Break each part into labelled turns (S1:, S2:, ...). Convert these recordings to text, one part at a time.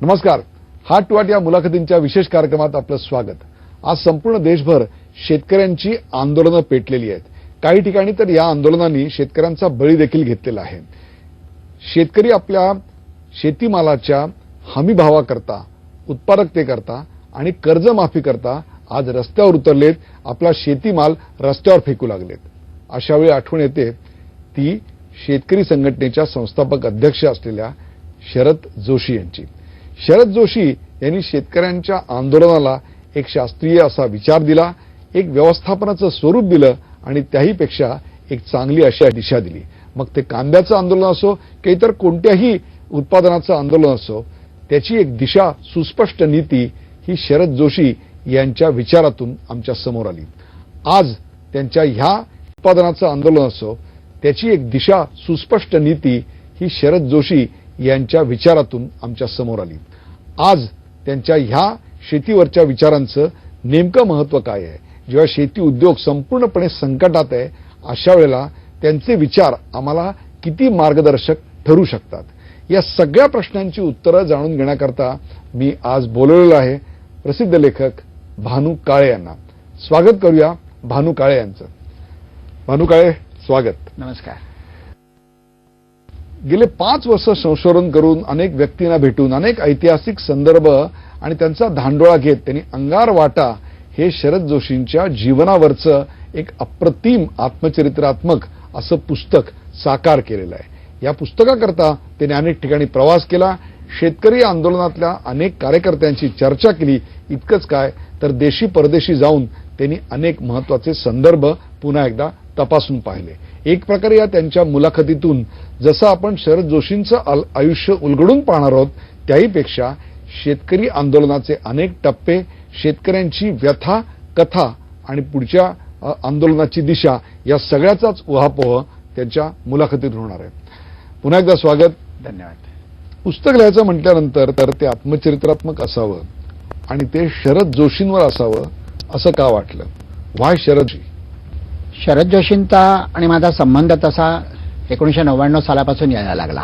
S1: नमस्कार. हात टू हात या मुलाखतींच्या विशेष कार्यक्रमात आपलं स्वागत. आज संपूर्ण देशभर शेतकऱ्यांची आंदोलनं पेटलेली आहेत. काही ठिकाणी तर या आंदोलनांनी शेतकऱ्यांचा बळी देखील घेतलेला आहे. शेतकरी आपल्या शेतीमालाच्या हमीभावाकरता, उत्पादकतेकरता आणि कर्जमाफीकरता आज रस्त्यावर उतरलेत. आपला शेतीमाल रस्त्यावर फेकू लागलेत. अशावेळी आठवण येते ती शेतकरी संघटनेच्या संस्थापक अध्यक्ष असलेल्या शरद जोशी यांची. शरद जोशी यांनी शेतकऱ्यांच्या आंदोलनाला एक शास्त्रीय असा विचार दिला, एक व्यवस्थापनाचं स्वरूप दिलं आणि त्याहीपेक्षा एक चांगली अशी दिशा दिली. मग ते कांद्याचं आंदोलन असो की इतर कोणत्याही उत्पादनाचं आंदोलन असो, त्याची एक दिशा, सुस्पष्ट नीती ही शरद जोशी यांच्या विचारातून आमच्या समोर आली. आज त्यांच्या ह्या उत्पादनाचं आंदोलन असो, त्याची एक दिशा, सुस्पष्ट नीती ही शरद जोशी यांच्या विचारातून आमच्या समोर आली. आज त्यांच्या ह्या शेतीवरच्या विचारांचं नेमकं महत्व काय आहे? जेव्हा शेती उद्योग संपूर्णपणे संकटात आहे, अशा वेळेला त्यांचे विचार आम्हाला किती मार्गदर्शक ठरू शकतात? या सगळ्या प्रश्नांची उत्तरं जाणून घेण्याकरता मी आज बोलवलेलो आहे प्रसिद्ध लेखक भानू काळे यांना. स्वागत करूया भानू काळे यांचं. भानू काळे, स्वागत.
S2: नमस्कार.
S1: गेले 5 वर्ष संशोधन करून, अनेक व्यक्तींना भेटून, अनेक ऐतिहासिक संदर्भ आणि त्यांचा धांडोळा घेत त्यांनी अंगार वाटा हे शरद जोशींच्या जीवनावरचं एक अप्रतिम आत्मचरित्रात्मक असं पुस्तक साकार केलेलं आहे. या पुस्तकाकरता त्यांनी अनेक ठिकाणी प्रवास केला, शेतकरी आंदोलनातल्या अनेक कार्यकर्त्यांची चर्चा केली. इतकंच काय तर देशी परदेशी जाऊन त्यांनी अनेक महत्वाचे संदर्भ पुन्हा एकदा तपासून पाहिले. एक प्रकारे या त्यांच्या मुलाखतीतून जसं आपण शरद जोशींचं आयुष्य उलगडून पाहणार आहोत, त्याहीपेक्षा शेतकरी आंदोलनाचे अनेक टप्पे, शेतकऱ्यांची व्यथा, कथा आणि पुढच्या आंदोलनाची दिशा या सगळ्याचाच उहापोह त्यांच्या मुलाखतीत होणार आहे. पुन्हा एकदा स्वागत.
S2: धन्यवाद.
S1: पुस्तक लिहायचं म्हटल्यानंतर तर ते आत्मचरित्रात्मक असावं आणि ते शरद जोशींवर असावं असं का वाटलं? व्हाय शरदजी?
S2: शरद जोशींचा आणि माझा संबंध तसा 1999 सालापासून यायला लागला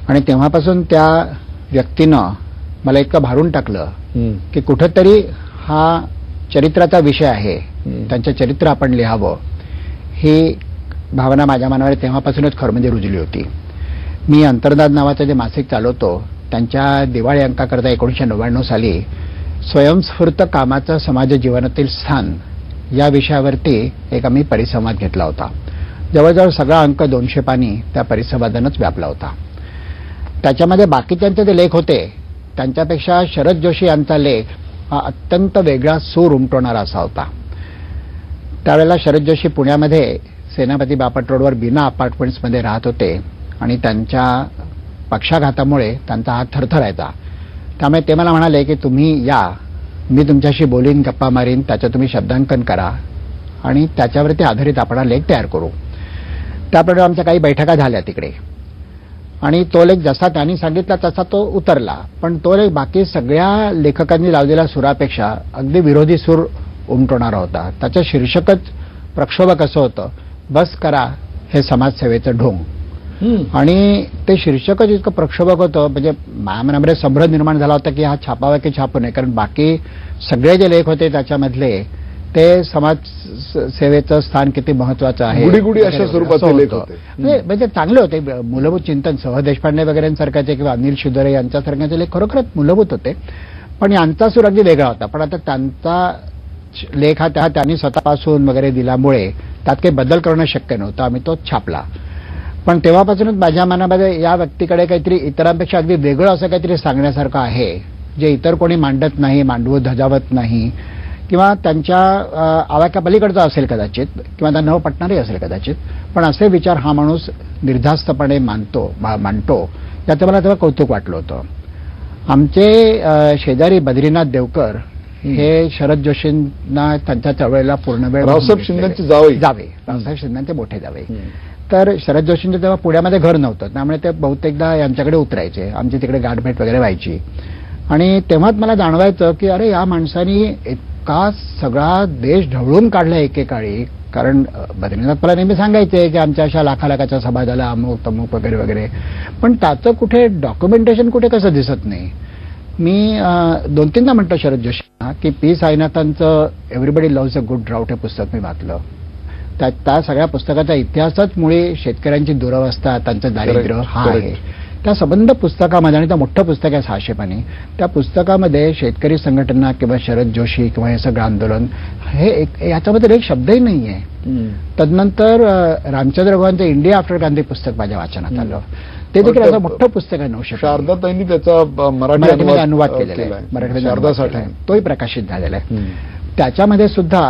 S2: आणि तेव्हापासून त्या व्यक्तीनं मला इतकं भारून टाकलं की कुठंतरी हा चरित्राचा विषय आहे, त्यांचं चरित्र आपण लिहावं, ही भावना माझ्या मनावर तेव्हापासूनच खरं रुजली होती. मी अंतर्नाद नावाचं जे मासिक चालवतो, त्यांच्या दिवाळी अंकाकरता 1999 साली स्वयंस्फूर्त कामाचं समाज जीवनातील स्थान या विषयावरती एक आम्ही परिसंवाद घेतला होता. जवळजवळ सगळा अंक 200 पानी त्या परिसंवादानंच व्यापला होता. त्याच्यामध्ये बाकीच्यांचे जे लेख होते त्यांच्यापेक्षा शरद जोशी यांचा लेख हा अत्यंत वेगळा सूर उमटवणारा असा होता. त्यावेळेला शरद जोशी पुण्यामध्ये सेनापती बापट रोडवर बिना अपार्टमेंट्समध्ये राहत होते आणि त्यांच्या पक्षाघातामुळे त्यांचा हात थरथरायचा. त्यामुळे ते मला म्हणाले की तुम्ही या, मी तुमच्याशी बोलीन, गप्पा मारीन, त्याचं तुम्ही शब्दांकन करा आणि त्याच्यावरती आधारित आपण लेख तयार करू. त्याप्रमाणे आमच्या काही बैठका झाल्या तिकडे आणि तो लेख जसा त्यांनी सांगितला तसा तो उतरला. पण तो लेख बाकी सगळ्या लेखकांनी लावलेल्या सुरापेक्षा अगदी विरोधी सूर उमटवणारा होता. त्याचं शीर्षकच प्रक्षोभक असं होतं, बस करा हे समाजसेवेचं ढोंग. आणि ते शीर्षकच इतकं प्रक्षोभक होतं, म्हणजे माझ्या मनामध्ये संभ्रम निर्माण झाला होता की हा छापावा की छापू नये, कारण बाकी सगळे जे लेख होते त्याच्यामधले ते समाजसेवेचं स्थान किती महत्वाचं आहे,
S1: गुडी अशा स्वरूपाचे लेख होते.
S2: म्हणजे चांगले होते, मूलभूत चिंतन, सह देशपांडे वगैरेंसारख्याचे किंवा अनिल शिदोरे यांच्यासारख्याचे लेख खरोखरच मूलभूत होते. पण यांचा सूर अगदी वेगळा होता. पण आता त्यांचा लेख हा त्यांनी स्वतःपासून वगैरे दिल्यामुळे त्यात काही बदल करणं शक्य नव्हतं. आम्ही तो छापला. पण तेव्हापासूनच माझ्या मनामध्ये या व्यक्तीकडे काहीतरी इतरांपेक्षा अगदी वेगळं असं काहीतरी सांगण्यासारखं आहे, जे इतर कोणी मांडत नाही, मांडवत धजावत नाही, किंवा त्यांच्या आवाक्या पलीकडचं असेल कदाचित, किंवा त्यांना न पटणारही असेल कदाचित. पण असे विचार हा माणूस निर्धास्तपणे मांडतो, याचं मला तेव्हा कौतुक वाटलं होतं. आमचे शेजारी बद्रीनाथ देवकर हे शरद जोशींना त्यांच्या चळवळीला पूर्ण वेळ,
S1: रावसाहेब शिंदेचे जावे,
S2: रावसाहेब शिंदेचे मोठे जावे. तर शरद जोशींचं तेव्हा पुण्यामध्ये घर नव्हतं, त्यामुळे ते बहुतेकदा यांच्याकडे उतरायचे, आमची तिकडे गाठभेट वगैरे व्हायची. आणि तेव्हाच मला जाणवायचं की अरे या माणसानी इतका सगळा देश ढवळून काढला एकेकाळी, कारण बद्रीनाथ मला नेहमी सांगायचे की आमच्या अशा लाखाच्या सभा झाल्या, अमुक तमुक वगैरे वगैरे, पण त्याचं कुठे डॉक्युमेंटेशन कुठे कसं दिसत नाही. मी 2-3दा म्हटलं शरद जोशींना की पी साईनाथांचं everybody loves a good drought हे पुस्तक मी वाचलं. त्या सगळ्या पुस्तकाचा इतिहासच मुळे शेतकऱ्यांची दुरवस्था, त्यांचं दारिद्र्य हा आहे. त्या संबंध पुस्तकामध्ये, आणि त्या मोठं पुस्तक आहे 600 पानी, त्या पुस्तकामध्ये शेतकरी संघटना किंवा शरद जोशी किंवा हे सगळं आंदोलन हे याच्यामध्ये एक शब्दही नाही आहे. तदनंतर रामचंद्र गुहांचं इंडिया आफ्टर गांधी पुस्तक माझ्या वाचनात आलं. ते देखील असं मोठं पुस्तक आहे 900.
S1: शारदाताईंनी त्याचा
S2: मराठीमध्ये अनुवाद केलेला आहे, मराठीमध्ये अनुवाद केलेला आहे. तोही प्रकाशित झालेला आहे. त्याच्यामध्ये सुद्धा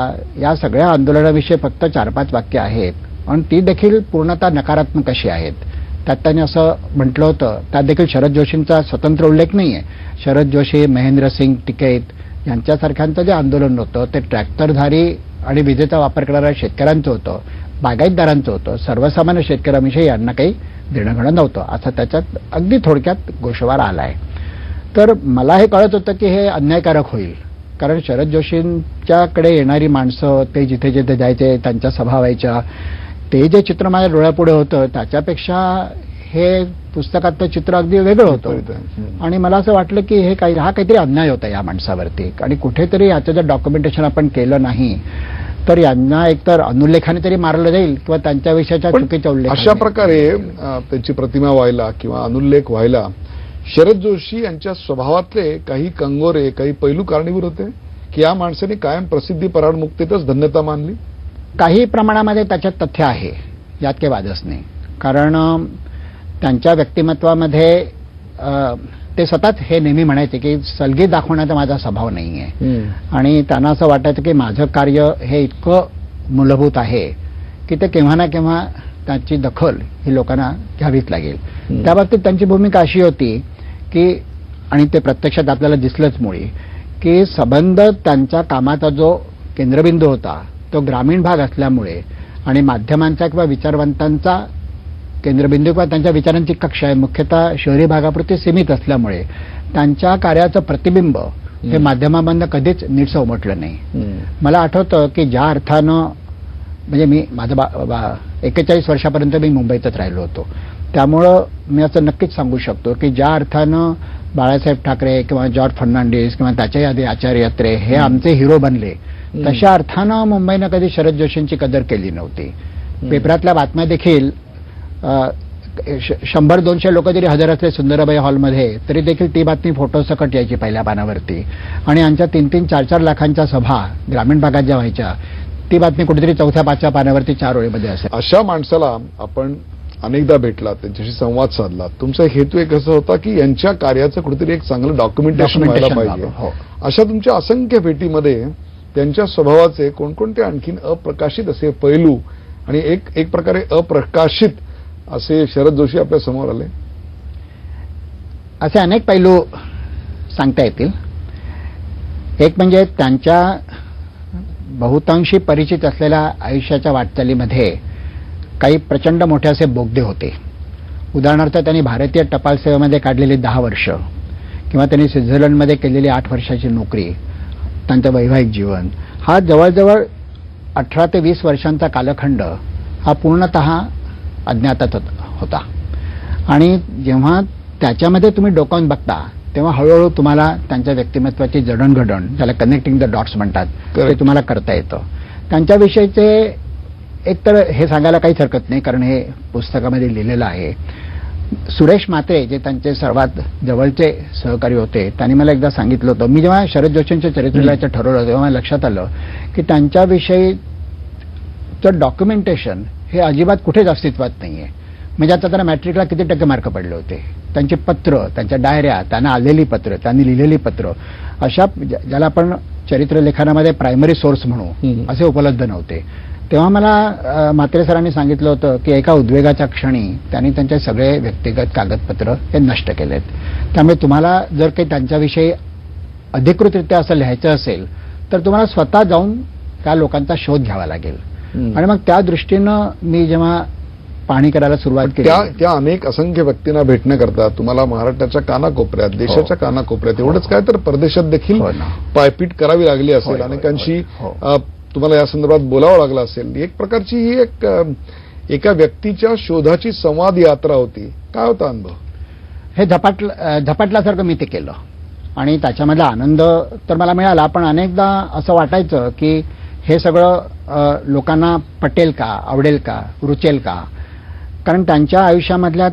S2: या सगळ्या आंदोलनाविषयी फक्त 4-5 वाक्य आहेत, आणि ती देखील पूर्णतः नकारात्मक अशी आहेत. त्यात त्यांनी असं म्हटलं होतं, त्यात देखील शरद जोशींचा स्वतंत्र उल्लेख नाहीये. शरद जोशी, महेंद्रसिंग टिकैत यांच्यासारख्यांचं जे आंदोलन होतं ते ट्रॅक्टरधारी आणि विजेचा वापर करणाऱ्या शेतकऱ्यांचं होतं, बागायतदारांचं होतं. सर्वसामान्य शेतकऱ्यांविषयी यांना काही देणं घेणं नव्हतं, असं त्याच्यात अगदी थोडक्यात गोषवार आलाय. तर मला हे कळत होतं की हे अन्यायकारक होईल, कारण शरद जोशींच्याकडे येणारी माणसं, ते जिथे जिथे जायचे, त्यांच्या सभा व्हायच्या, ते जे चित्र माझ्या डोळ्यापुढे होतं त्याच्यापेक्षा हे पुस्तकातलं चित्र अगदी वेगळं होतं. आणि मला असं वाटलं की हा काहीतरी अन्याय होता या माणसावरती, आणि कुठेतरी याचं जर डॉक्युमेंटेशन आपण केलं नाही तर यांना एकतर अनुल्लेखाने तरी मारलं जाईल किंवा त्यांच्याविषयीच्या चुकीच्या उल्लेख.
S1: अशा प्रकारे त्यांची प्रतिमा व्हायला किंवा अनुल्लेख व्हायला शरद जोशी यांच्या स्वभावातले काही कंगोरे, काही पैलू कारणीभूत होते की या माणसाने कायम प्रसिद्धी पराडमुक्तीतच धन्यता मानली.
S2: काही प्रमाणामध्ये त्याच्यात तथ्य आहे, यात काही वादच नाही. कारण त्यांच्या व्यक्तिमत्वामध्ये ते सतत हे नेहमी म्हणायचे की सलगी दाखवण्याचा माझा स्वभाव नाहीये, आणि त्यांना असं वाटायचं की माझं कार्य हे इतकं मूलभूत आहे की ते केव्हा ना केव्हा त्याची दखल ही लोकांना घ्यावीच लागेल. त्या बाबतीत त्यांची भूमिका अशी होती की, आणि ते प्रत्यक्षात आपल्याला दिसलंच मुळी, की संबंध त्यांच्या कामाचा जो केंद्रबिंदू होता तो ग्रामीण भाग असल्यामुळे, आणि माध्यमांचा किंवा विचारवंतांचा केंद्रबिंदू किंवा त्यांच्या विचारांची कक्षा आहे मुख्यतः शहरी भागापुरती सीमित असल्यामुळे त्यांच्या कार्याचं प्रतिबिंब हे माध्यमांमधनं कधीच नीटसं उमटलं नाही. मला आठवतं की ज्या अर्थानं, म्हणजे मी माझं 41 वर्षापर्यंत मी मुंबईतच राहिलो होतो, त्यामुळं मी असं नक्कीच सांगू शकतो की ज्या अर्थानं बाळासाहेब ठाकरे किंवा जॉर्ज फर्नांडिस किंवा त्याच्याही आधी आचार्य अत्रे हे आमचे हिरो बनले, तशा अर्थानं मुंबईनं कधी शरद जोशींची कदर केली नव्हती. पेपरातल्या बातम्या देखील 100-200 लोक जरी हजर असले सुंदराबाई हॉलमध्ये तरी देखील ती बातमी फोटोसकट यायची पहिल्या पानावरती, आणि यांच्या 3-3, 4-4 लाखांच्या सभा ग्रामीण भागात ज्या व्हायच्या ती बातमी कुठेतरी 4थ्या-5थ्या पानावरती 4 ओळीमध्ये असेल.
S1: अशा माणसाला आपण अनेकदा भेटला, त्यांच्याशी संवाद साधला. तुमचा हेतू एक असा होता की यांच्या कार्याचं कुठेतरी एक चांगलं डॉक्युमेंटेशन व्हायला पाहिजे. अशा तुमच्या असंख्य भेटीमध्ये त्यांच्या स्वभावाचे कोणकोणते आणखीन अप्रकाशित असे पैलू आणि एक प्रकारे अप्रकाशित असे शरद जोशी आपल्या समोर आले?
S2: असे अनेक पैलू सांगता येतील. एक म्हणजे त्यांच्या बहुतांशी परिचित असलेल्या आयुष्याच्या वाटचालीमध्ये काही प्रचंड मोठे असे बोगदे होते. उदाहरणार्थ त्यांनी भारतीय टपाल सेवेमध्ये काढलेली 10 वर्ष, किंवा त्यांनी स्वित्झर्लंडमध्ये केलेली 8 वर्षाची नोकरी, त्यांचं वैवाहिक जीवन, हा जवळजवळ 18 ते 20 वर्षांचा कालखंड हा पूर्णतः अज्ञातात होता. आणि जेव्हा त्याच्यामध्ये तुम्ही डोकावून बघता तेव्हा हळूहळू तुम्हाला त्यांच्या व्यक्तिमत्वाची जडणघडण, ज्याला कनेक्टिंग द डॉट्स म्हणतात, ते तुम्हाला करता येतं. त्यांच्याविषयीचे एकतर हे सांगायला काहीच हरकत नाही, कारण हे पुस्तकामध्ये लिहिलेलं आहे. सुरेश मात्रे जे त्यांचे सर्वात जवळचे सहकारी होते, त्यांनी मला एकदा सांगितलं होतं, मी जेव्हा शरद जोशींच्या चरित्र लिहायचं ठरवलं तेव्हा लक्षात आलं की त्यांच्याविषयीचं डॉक्युमेंटेशन हे अजिबात कुठेच अस्तित्वात नाहीये. म्हणजे आता त्यांना मॅट्रिकला किती टक्के मार्क पडले होते, त्यांची पत्र, त्यांच्या डायऱ्या, त्यांना आलेली पत्र, त्यांनी लिहिलेली पत्र, अशा ज्याला आपण चरित्र लेखनामध्ये प्रायमरी सोर्स म्हणू असे उपलब्ध नव्हते. तेव्हा मला म्हात्रे सरांनी सांगितलं होतं की एका उद्वेगाच्या क्षणी त्यांनी त्यांचे सगळे व्यक्तिगत कागदपत्र हे नष्ट केलेत. त्यामुळे तुम्हाला जर काही त्यांच्याविषयी अधिकृतरित्या असं लिहायचं असेल तर तुम्हाला स्वतः जाऊन त्या लोकांचा शोध घ्यावा लागेल. आणि मग त्या दृष्टीनं मी जेव्हा पाहणी करायला सुरुवात केली,
S1: त्या अनेक असंख्य व्यक्तींना भेटण्याकरता तुम्हाला महाराष्ट्राच्या कानाकोपऱ्यात, देशाच्या कानाकोपऱ्यात, एवढंच काय तर परदेशात देखील पायपीट करावी लागली असेल. अनेकांशी तुम्हाला या संदर्भात बोलावं लागलं असेल. एक प्रकारची ही एका व्यक्तीच्या शोधाची संवाद यात्रा होती. काय होता अनुभव?
S2: हे झपाटल्यासारखं मी ते केलं आणि त्याच्यामधला आनंद तर मला मिळाला, पण अनेकदा असं वाटायचं की हे सगळं लोकांना पटेल का, आवडेल का, रुचेल का. कारण त्यांच्या आयुष्यामधल्या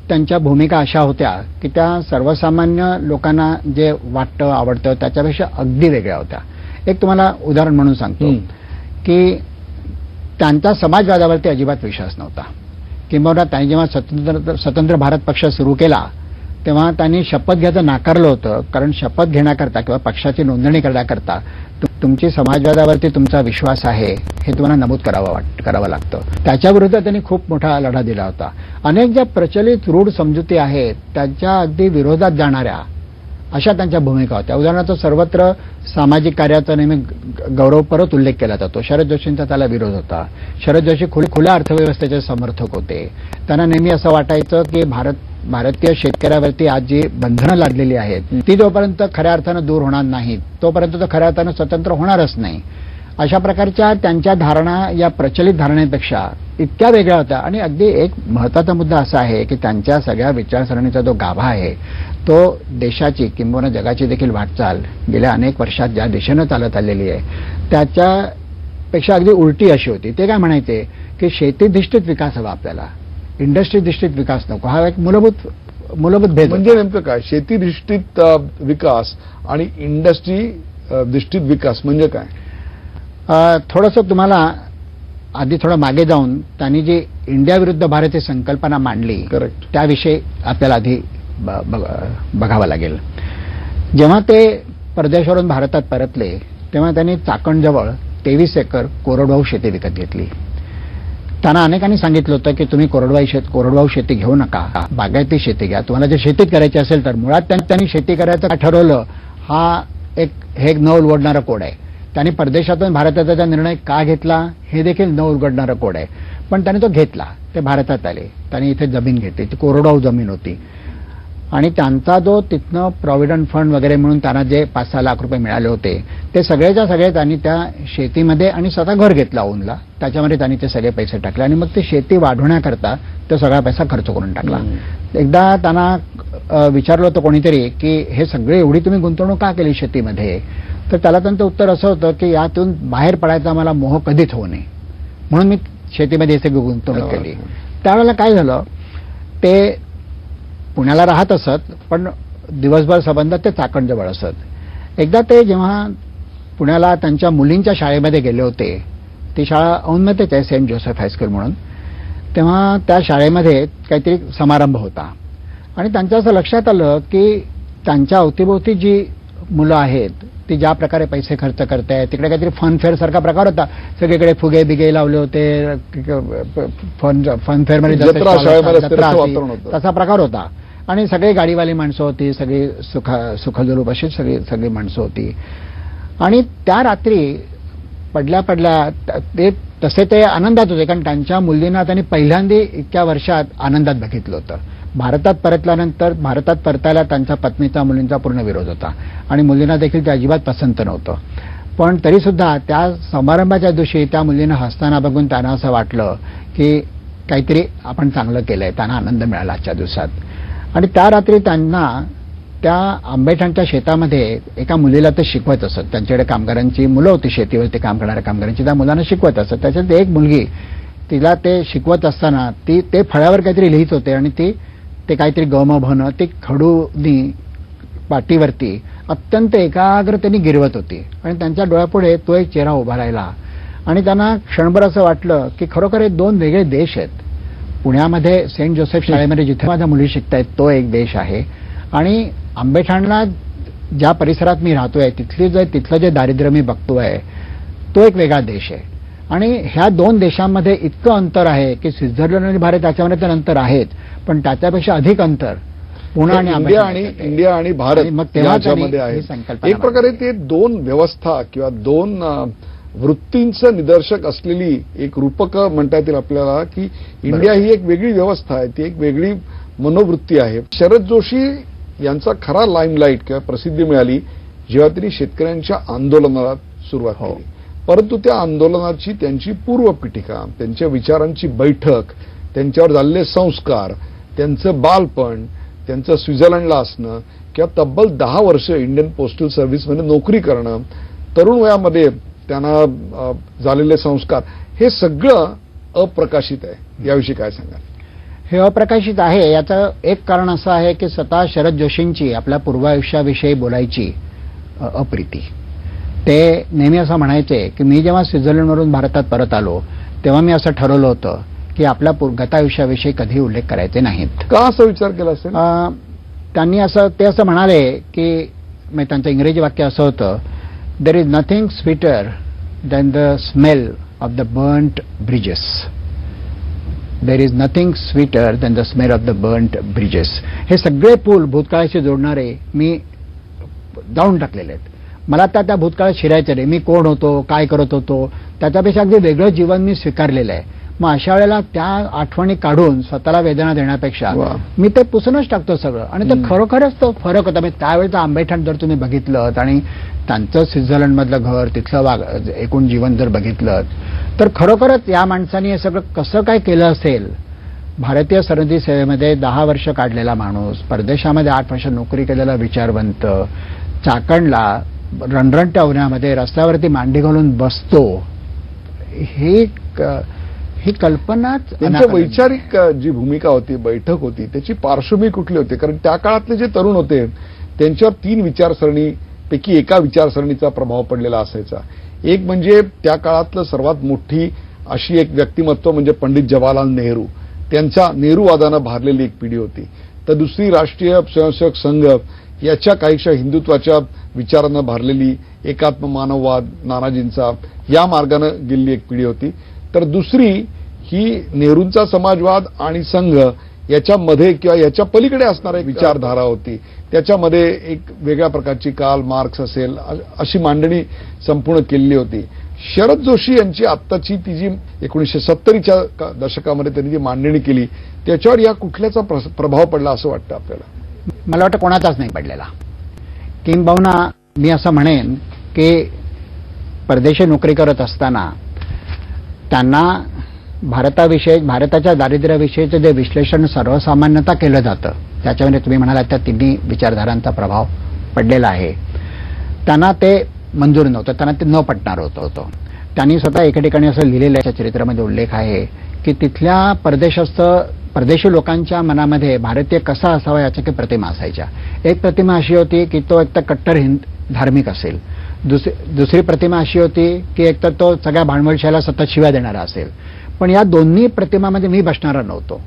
S2: त्यांच्या भूमिका अशा होत्या की त्या सर्वसामान्य लोकांना जे वाटतं आवडतं त्याच्यापेक्षा अगदी वेगळ्या होत्या. एक तुम्हाला उदाहरण म्हणून सांगतो की त्यांचा समाजवादावरती अजिबात विश्वास नव्हता. किंबहुना त्यांनी जेव्हा स्वतंत्र भारत पक्ष सुरू केला तेव्हा त्यांनी शपथ घ्यायचं नाकारलं होतं. कारण शपथ घेण्याकरता किंवा पक्षाची नोंदणी करण्याकरता तुमची समाजवादावरती तुमचा विश्वास आहे हे तुम्हाला नमूद करावं लागतं. त्याच्याविरुद्ध त्यांनी खूप मोठा लढा दिला होता. अनेक ज्या प्रचलित रूढ समजुती आहेत त्यांच्या अगदी विरोधात जाणाऱ्या अशा त्यांच्या भूमिका होत्या. उदाहरणार्थ सर्वत्र सामाजिक कार्याचा नेहमी गौरवपरत उल्लेख केला जातो. शरद जोशींचा त्याला विरोध होता. शरद जोशी खुल्या अर्थव्यवस्थेचे समर्थक होते. त्यांना नेहमी असं वाटायचं की भारतीय शेतकऱ्यावरती आज जी बंधनं लादलेली आहेत ती जोपर्यंत खऱ्या अर्थानं दूर होणार नाहीत तोपर्यंत तो खऱ्या अर्थानं स्वतंत्र होणारच नाही. अशा प्रकारच्या त्यांच्या धारणा या प्रचलित धारणेपेक्षा इतक्या वेगळ्या होत्या. आणि अगदी एक महत्वाचा मुद्दा असा आहे की त्यांच्या सगळ्या विचारसरणीचा जो गाभा आहे तो देशाची किंबहुना जगाची देखील वाटचाल गेल्या अनेक वर्षात ज्या दिशेनं चालत आलेली आहे त्याच्यापेक्षा अगदी उलटी अशी होती. ते काय म्हणायचे की शेतीधिष्ठित विकास हवा आपल्याला, इंडस्ट्रीधिष्ठित विकास नको. हा एक मूलभूत भेद.
S1: म्हणजे नेमकं काय शेतीधिष्ठित विकास आणि इंडस्ट्री धिष्ठित विकास म्हणजे काय?
S2: थोडंसं तुम्हाला आधी थोडं मागे जाऊन त्यांनी जी इंडिया विरुद्ध भारत ही संकल्पना मांडली
S1: करेक्ट
S2: त्याविषयी आपल्याला आधी बघावं लागेल. जेव्हा ते परदेशावरून भारतात परतले तेव्हा त्यांनी चाकणजवळ 23 एकर कोरडवाहू शेती विकत घेतली. त्यांना अनेकांनी सांगितलं होतं की तुम्ही कोरडवाहू शेती घेऊ नका, बागायती शेती घ्या. तुम्हाला जर शेतीत करायची असेल तर. मुळात त्यांनी शेती करायचं ठरवलं हा हे न उलगडणारा कोड आहे. त्यांनी परदेशातून भारताचा निर्णय का घेतला हे देखील न उलगडणारा कोड आहे. पण त्यांनी तो घेतला. ते भारतात आले. त्यांनी इथे जमीन घेतली. ती कोरडवाहू जमीन होती आणि त्यांचा जो तिथनं प्रॉव्हिडंट फंड वगैरे म्हणून त्यांना जे 5-6 लाख रुपये मिळाले होते ते सगळेच्या सगळे त्यांनी त्या शेतीमध्ये आणि स्वतः घर घेतला ओनला. त्याच्यामध्ये त्यांनी ते सगळे पैसे टाकले आणि मग ते शेती वाढवण्याकरता तो सगळा पैसा खर्च करून टाकला. एकदा त्यांना विचारलं होतं कोणीतरी की हे सगळे एवढी तुम्ही गुंतवणूक का केली शेतीमध्ये? तर त्याला त्यांचं उत्तर असं होतं की यातून बाहेर पडायचा मला मोह कधीच होऊ नये म्हणून मी शेतीमध्ये सगळी गुंतवणूक केली. त्यावेळेला काय झालं ते पुण्याला राहत असत पण दिवसभर संबंध ते चाकणजवळ असत. एकदा ते जेव्हा पुण्याला त्यांच्या मुलींच्या शाळेमध्ये गेले होते, ती शाळा औंधमध्येच आहे सेंट जोसेफ हायस्कूल म्हणून, तेव्हा त्या शाळेमध्ये काहीतरी समारंभ होता आणि त्यांच्या असं लक्षात आलं की त्यांच्या अवतीभोवती जी मुलं आहेत ती ज्या प्रकारे पैसे खर्च करतायत तिकडे काहीतरी फनफेअर सारखा प्रकार होता. सगळीकडे फुगे बिगे लावले होते. फनफेअरमध्ये तसा प्रकार होता आणि सगळी गाडीवाली माणसं होती, सगळी सुखजरूप अशी सगळी माणसं होती. आणि त्या रात्री पडल्या ते तसे ते आनंदात होते कारण त्यांच्या मुलींना त्यांनी पहिल्यांदा इतक्या वर्षात आनंदात बघितलं होतं. भारतात परतल्यानंतर भारतात परतायला त्यांच्या पत्नीचा मुलींचा पूर्ण विरोध होता आणि मुलींना देखील ते अजिबात पसंत नव्हतं. पण तरी सुद्धा त्या समारंभाच्या दिवशी त्या मुलींना हसताना बघून त्यांना असं वाटलं की काहीतरी आपण चांगलं केलंय. त्यांना आनंद मिळाला आजच्या दिवसात. आणि त्या रात्री त्यांना त्या आंबेठाणच्या शेतामध्ये एका मुलीला ते शिकवत असत. त्यांच्याकडे कामगारांची मुलं होती, शेतीवरती काम करणाऱ्या कामगारांची. त्या मुलांना शिकवत असत. त्याच्यात एक मुलगी तिला ते शिकवत असताना ते फळ्यावर काहीतरी लिहित होते आणि ते काहीतरी गम भन ती खडूनी पाटीवरती अत्यंत एकाग्रतेने गिरवत होती आणि त्यांच्या डोळ्यापुढे तो एक चेहरा उभा राहिला आणि त्यांना क्षणभर असं वाटलं की खरोखर हे दोन वेगळे देश आहेत. पुण्यामध्ये सेंट जोसेफ शाळेमध्ये जिथे माझ्या मुली शिकतायत तो एक देश आहे आणि आंबेठाणला ज्या परिसरात मी राहतोय तिथलं जे दारिद्र्य मी बघतोय तो एक वेगळा देश आहे. आणि ह्या दोन देशांमध्ये इतकं अंतर आहे की स्वित्झर्लंड आणि भारत याच्यामध्ये तर अंतर आहेत पण त्याच्यापेक्षा अधिक अंतर पुणे आणि
S1: इंडिया आणि भारत
S2: मग तेव्हामध्ये
S1: आहे. एक प्रकारे ते दोन व्यवस्था किंवा दोन वृत्तींचं निदर्शक असलेली एक रूपक म्हणता येतील आपल्याला की इंडिया ही एक वेगळी व्यवस्था आहे, ती एक वेगळी मनोवृत्ती आहे. शरद जोशी यांचा खरा लाईमलाईट किंवा प्रसिद्धी मिळाली जेव्हा त्यांनी शेतकऱ्यांच्या आंदोलनाला सुरुवात केली. परंतु त्या आंदोलनाची त्यांची पूर्वपीठिका, त्यांच्या विचारांची बैठक, त्यांच्यावर झालेले संस्कार, त्यांचं बालपण, त्यांचं स्वित्झर्लंडला असणं किंवा तब्बल 10 वर्ष इंडियन पोस्टल सर्व्हिसमध्ये नोकरी करणं, तरुण वयामध्ये त्यांना झालेले संस्कार, हे सगळं अप्रकाशित आहे. याविषयी काय सांगाल?
S2: हे अप्रकाशित आहे. याचं एक कारण असं आहे की स्वतः शरद जोशींची आपल्या पूर्वायुष्याविषयी बोलायची अप्रीती. ते नेहमी असं म्हणायचे की मी जेव्हा स्वित्झर्लंडवरून भारतात परत आलो तेव्हा मी असं ठरवलं होतं की आपल्या गतायुष्याविषयी कधी उल्लेख करायचे नाहीत.
S1: का असा विचार केला असेल?
S2: ते असं म्हणाले की त्यांचं इंग्रजी वाक्य असं होतं, there is nothing sweeter than the smell of the burnt bridges. There is nothing sweeter than the smell of the burnt bridges. हे सगळे पूल भूतकाळाशी जोडणारे मी जाऊन टाकलेले आहेत. मला त्या भूतकाळात शिरायचं नाही. मी कोण होतो, काय करत होतो, त्याच्यापेक्षा अगदी वेगळं जीवन मी स्वीकारलेलं आहे. मग अशा वेळेला त्या आठवणी काढून स्वतःला वेदना देण्यापेक्षा मी ते पुसूनच टाकतो सगळं. आणि ते खरोखरच तो फरक होता. म्हणजे त्यावेळेचं आंबेठाण जर तुम्ही बघितलं आणि त्यांचं स्वित्झर्लंडमधलं घर, तिथलं एकूण जीवन जर बघितलं तर खरोखरच या माणसाने हे सगळं कसं काय केलं असेल. भारतीय सरहद्दी सेवेमध्ये 10 वर्ष काढलेला माणूस, परदेशामध्ये 8 वर्ष नोकरी केलेला विचारवंत, चाकणला रणरणत्या उन्हामध्ये रस्त्यावरती मांडी घालून बसतो, ही कल्पनाच.
S1: त्यांच्या वैचारिक जी भूमिका होती, बैठक होती, त्याची पार्श्वभूमी कुठली होती? कारण त्या काळातले जे तरुण होते त्यांच्यावर 3 विचारसरणीपैकी एका विचारसरणीचा प्रभाव पडलेला असायचा. एक म्हणजे त्या काळातलं सर्वात मोठी अशी एक व्यक्तिमत्व म्हणजे पंडित जवाहरलाल नेहरू, त्यांच्या नेहरूवादानं भारलेली एक पिढी होती. तर दुसरी राष्ट्रीय स्वयंसेवक संघ याच्या काहीशा हिंदुत्वाच्या विचारानं भारलेली एकात्म मानववाद नानाजींचा या मार्गानं गेलेली एक पिढी होती. तर दुसरी ही नेहरूंचा समाजवाद आणि संघ याच्यामध्ये किंवा याच्या पलीकडे असणारी एक विचारधारा होती. त्याच्यामध्ये एक वेगळ्या प्रकारची कार्ल मार्क्स असेल अशी मांडणी संपूर्ण केलेली होती. शरद जोशी यांची आत्ताची ती जी 1970च्या दशकामध्ये त्यांनी जी मांडणी केली त्याच्यावर या कुठल्याचा प्रभाव पडला असं वाटतं आपल्याला?
S2: मला वाटतं कोणाचाच नाही पडलेला. किंबहुना मी असं म्हणेन की परदेशी नोकरी करत असताना त्यांना भारताच्या दारिद्र्याविषयीचं जे विश्लेषण सर्वसामान्यता केलं जातं त्याच्यामध्ये तुम्ही म्हणालात त्या तिन्ही विचारधारांचा प्रभाव पडलेला आहे. त्यांना ते मंजूर नव्हतं, त्यांना ते न पटणार होतं. त्यांनी स्वतः एका ठिकाणी असं लिहिलेलं आहे, चरित्रामध्ये उल्लेख आहे की तिथल्या परदेशी लोकांच्या मनामध्ये भारतीय कसा असावा याच्या काही प्रतिमा असायच्या. एक प्रतिमा अशी होती की तो एकतर कट्टर धार्मिक असेल, दुसरी प्रतिमा अशी होती की एकतर तो सगळ्या भांडवलशाहीला सतत शिव्या देणारा असेल. पण या दोन्ही प्रतिमामध्ये मी बसणारा नव्हतो.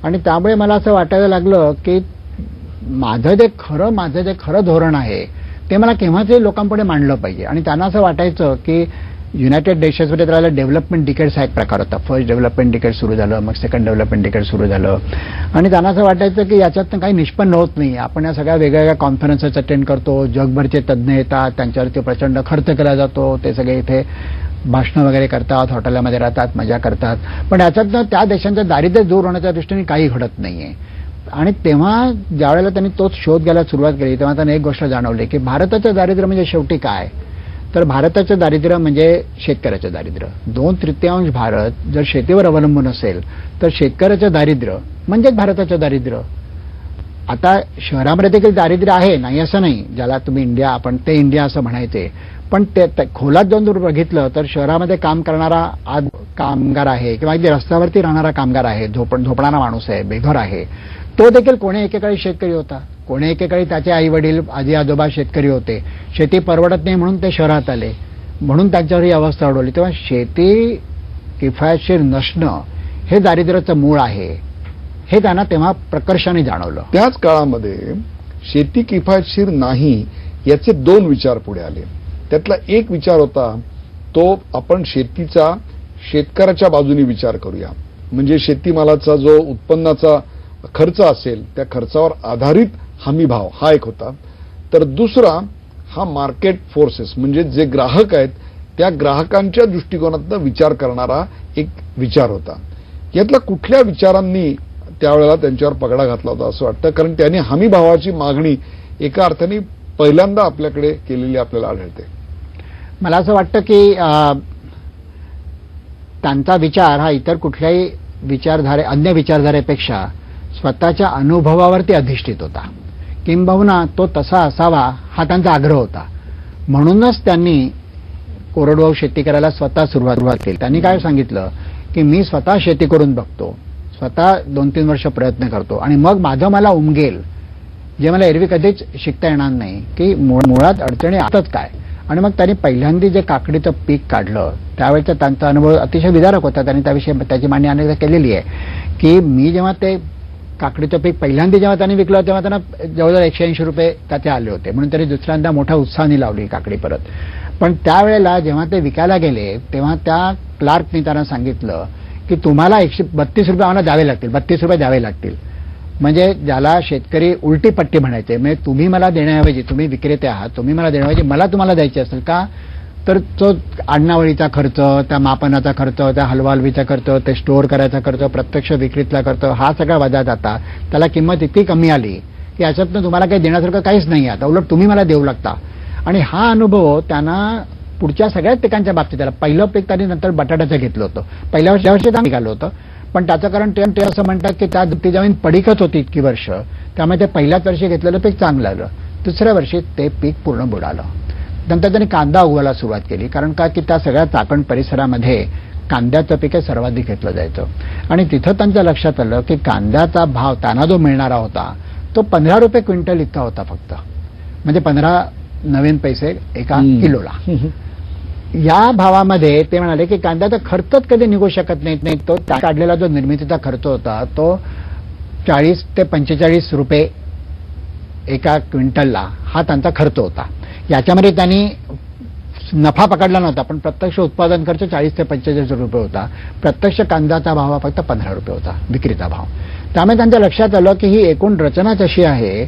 S2: आणि त्यामुळे मला असं वाटायला लागलं की माझं जे खरं धोरण आहे ते मला केव्हाच लोकांपुढे मांडलं पाहिजे. आणि त्यांना असं वाटायचं की युनायटेड नेशन्समध्ये त्याला डेव्हलपमेंट डिकेड्स हा एक प्रकार होता. फर्स्ट डेव्हलपमेंट डिकेड सुरू झालं, मग सेकंड डेव्हलपमेंट डिकेड सुरू झालं. आणि त्यांना असं वाटायचं की याच्यातनं काही निष्पन्न होत नाही. आपण या सगळ्या वेगवेगळ्या कॉन्फरन्सेस अटेंड करतो, जगभरचे तज्ज्ञ येतात, त्यांच्यावरती प्रचंड खर्च केला जातो, ते सगळे इथे भाषणं वगैरे करतात, हॉटेलमध्ये राहतात, मजा करतात, पण याच्यातनं त्या देशांच्या दारिद्र्य दूर होण्याच्या दृष्टीने काही घडत नाहीये. आणि तेव्हा ज्यावेळेला त्यांनी तोच शोध घ्यायला सुरुवात केली तेव्हा त्यांनी एक गोष्ट जाणवली की भारताचं दारिद्र्य म्हणजे शेवटी काय, तर भारताचं दारिद्र्य म्हणजे शेतकऱ्याचं दारिद्र्य. 2/3 भारत जर शेतीवर अवलंबून असेल तर शेतकऱ्याचं दारिद्र्य म्हणजेच भारताचं दारिद्र्य. आता शहरामध्ये देखील दारिद्र्य आहे, नाही असं नाही, ज्याला तुम्ही इंडिया आपण ते इंडिया असं म्हणायचे, पण ते खोलात जाऊन जर बघितलं तर शहरामध्ये काम करणारा आज कामगार आहे किंवा अगदी रस्त्यावरती राहणारा कामगार आहे, झोपणारा माणूस आहे, बेघर आहे, तो देखील कोणी एकेकाळी शेतकरी होता, कोणी एकेकाळी त्याचे आई वडील आजी आजोबा शेतकरी होते. शेती परवडत नाही म्हणून ते शहरात आले, म्हणून त्यांच्यावर ही अवस्था ओढवली. तेव्हा शेती किफायतशीर नसणं हे दारिद्र्याचं मूळ आहे, हे त्यांना तेव्हा प्रकर्षाने जाणवलं.
S1: त्याच काळामध्ये शेती किफायतशीर नाही याचे 2 विचार पुढे आले. त्यातला एक विचार होता तो आपण शेतकऱ्याच्या बाजूने विचार करूया, म्हणजे शेतीमालाचा जो उत्पन्नाचा खर्च असेल त्या खर्चावर आधारित हमी भाव हा एक होता. तर दुसरा हा मार्केट फोर्सेस म्हणजे जे ग्राहक आहेत त्या ग्राहकांच्या दृष्टिकोनातून विचार करणारा एक विचार होता. यातल्या कुठल्या विचारांनी त्यावेळेला त्यांच्यावर पगडा घातला होता असं वाटतं, कारण त्यांनी हमी भावाची मागणी एका अर्थाने पहिल्यांदा आपल्याकडे केलेली आपल्याला आढळते.
S2: मला असं वाटतं की त्यांचा विचार हा इतर कुठल्याही अन्य विचारधारेपेक्षा स्वतःच्या अनुभवावरती अधिष्ठित होता. किंबहुना तो तसा असावा हा त्यांचा आग्रह होता. म्हणूनच त्यांनी कोरडवाहू शेती करायला स्वतः सुरुवात केली. त्यांनी काय सांगितलं की मी स्वतः शेती करून बघतो, स्वतः 2-3 वर्ष प्रयत्न करतो आणि मग माझं मला उमगेल जे मला एरवी कधीच शिकता येणार नाही की मुळात अडचणी असतात काय. आणि मग त्यांनी पहिल्यांदा जे काकडीचं पीक काढलं त्यावेळेचा त्यांचा अनुभव अतिशय विदारक होता. त्यांनी त्याविषयी त्याची मांडणी अनेकदा केलेली आहे की मी जेव्हा ते काकडीचं पीक पहिल्यांदा जेव्हा त्यांनी विकलं तेव्हा त्यांना जवळजवळ 180 रुपये त्याचे आले होते. म्हणून त्यांनी दुसऱ्यांदा मोठ्या उत्साहाने लावली काकडी परत. पण त्यावेळेला जेव्हा ते विकायला गेले तेव्हा त्या क्लार्कनी त्यांना सांगितलं की तुम्हाला 132 रुपये आम्हाला द्यावे लागतील, 32 रुपये द्यावे लागतील. म्हणजे ज्याला शेतकरी उलटी पट्टी म्हणायचे. म्हणजे तुम्ही मला देण्याऐवजी, तुम्ही विक्रेते आहात, तुम्ही मला देण्याऐवजी मला तुम्हाला द्यायचे असेल का, तर तो आडणावळीचा खर्च, त्या मापनाचा खर्च, त्या हलवाहलवीचा खर्च, ते स्टोअर करायचा खर्च, प्रत्यक्ष विक्रीतला खर्च, हा सगळा वजा जाता त्याला किंमत इतकी कमी आली की याच्यातनं तुम्हाला काही देण्यासारखं काहीच नाही आता, उलट तुम्ही मला देऊ लागता. आणि हा अनुभव त्यांना पुढच्या सगळ्याच पिकांच्या बाबतीत आला. पहिलं पीक त्यांनी नंतर बटाट्याचं घेतलं होतं. पहिल्या वर्षी त्यांनी निघालं होतं. पण त्याचं कारण ते असं म्हणतात की ती जमीन पडीकच होती इतकी वर्ष, त्यामुळे ते पहिल्याच वर्षी घेतलेलं पीक चांगलं आलं. दुसऱ्या वर्षी ते पीक पूर्ण बुडालं. नंतर त्यांनी कांदा उगवायला सुरुवात केली. कारण का की त्या सगळ्या चाकण परिसरामध्ये कांद्याचं पीक हे सर्वाधिक घेतलं जायचं. आणि तिथं त्यांच्या लक्षात आलं की कांद्याचा भाव त्यांना जो मिळणारा होता तो 15 रुपये क्विंटल इतका होता फक्त. म्हणजे 15 नवीन पैसे एका किलोला. या भावामध्ये ते म्हणाले की कांद्याचा खर्चच कधी निघू शकत नाही. तो काढलेला जो निर्मितीचा खर्च होता तो 40 ते 45 रुपये एका क्विंटलला हा त्यांचा खर्च होता. याच्यामध्ये त्यांनी नफा पकडला नव्हता, पण प्रत्यक्ष उत्पादन खर्च 40 ते 45 रुपये होता. प्रत्यक्ष कांद्याचा भाव हा फक्त 15 रुपये होता, विक्रीचा भाव. त्यामुळे त्यांच्या लक्षात आलं की ही एकूण रचनाच अशी आहे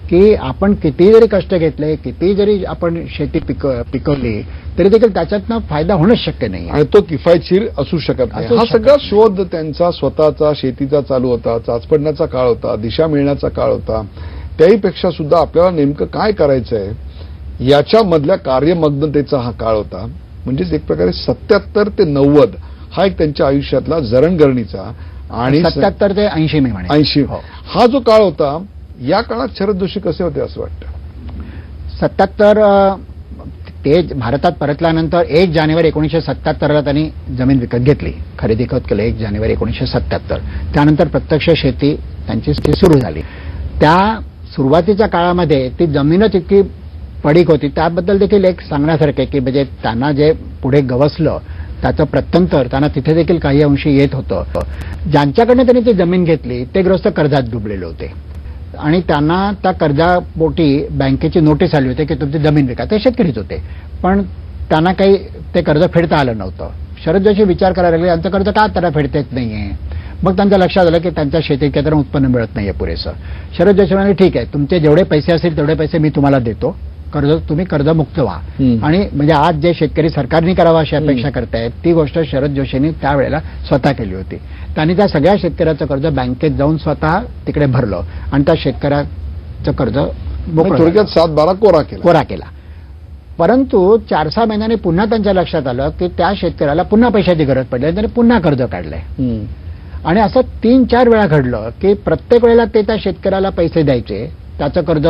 S2: की आपण किती जरी कष्ट घेतले, किती जरी आपण शेती पिकवली तरी देखील त्याच्यातनं फायदा होणंच शक्य नाही
S1: आणि तो किफायतशीर असू शकत नाही. हा सगळा शोध त्यांचा स्वतःचा शेतीचा चालू होता, चाचपडण्याचा काळ होता, दिशा मिळण्याचा काळ होता. त्याहीपेक्षा सुद्धा आपल्याला नेमकं काय करायचंय याच्यामधल्या कार्यमग्नतेचा हा काळ होता. म्हणजेच एक प्रकारे 77 ते 90 हा एक त्यांच्या आयुष्यातला जरणगरणीचा आणि
S2: 77 ते 80 मी म्हणेन
S1: 80 हा जो काळ होता. या काळात शरद जोशी कसे होते असं वाटतं?
S2: 77 ते भारतात परतल्यानंतर 1 जानेवारी 1977ला त्यांनी जमीन विकत घेतली, खरेदी खत केलं 1 जानेवारी 1977. त्यानंतर प्रत्यक्ष शेती त्यांची सुरू झाली. त्या सुरुवातीच्या काळामध्ये ती जमीनच इतकी पडीक होती. त्याबद्दल देखील एक सांगण्यासारखे की म्हणजे त्यांना जे पुढे गवसलं त्याचं प्रत्यंतर त्यांना तिथे देखील काही अंशी येत होतं. ज्यांच्याकडनं त्यांनी ती जमीन घेतली ते ग्रस्त कर्जात डुबलेले होते आणि त्यांना त्या कर्जापोटी बँकेची नोटीस आली होती की तुमची जमीन विका. ते शेतकरीच होते, पण त्यांना काही ते कर्ज फेडता आलं नव्हतं. शरद जोशी विचार करायला लागले यांचं कर्ज का त्यांना फेडता येत नाहीये. मग त्यांच्या लक्षात आलं की त्यांच्या शेतीत काही उत्पन्न मिळत नाहीये पुरेसं. शरद जोशी म्हणाले ठीक आहे, तुमचे जेवढे पैसे असतील तेवढे पैसे मी तुम्हाला देतो, तुम्ही कर्जमुक्त व्हा. आणि म्हणजे आज जे शेतकरी सरकारने करावं अशी अपेक्षा करतायत ती गोष्ट शरद जोशींनी त्यावेळेला स्वतः केली होती. त्यांनी त्या सगळ्या शेतकऱ्याचं कर्ज बँकेत जाऊन स्वतः तिकडे भरलं आणि त्या शेतकऱ्याचं कर्ज
S1: थोडक्यात 7-12 कोरा केला.
S2: परंतु 4-6 महिन्यांनी पुन्हा त्यांच्या लक्षात आलं की त्या शेतकऱ्याला पुन्हा पैशाची गरज पडली आणि त्यांनी पुन्हा कर्ज काढलंय. आणि असं 3-4 वेळा घडलं की प्रत्येक वेळेला ते त्या शेतकऱ्याला पैसे द्यायचे, त्याचं कर्ज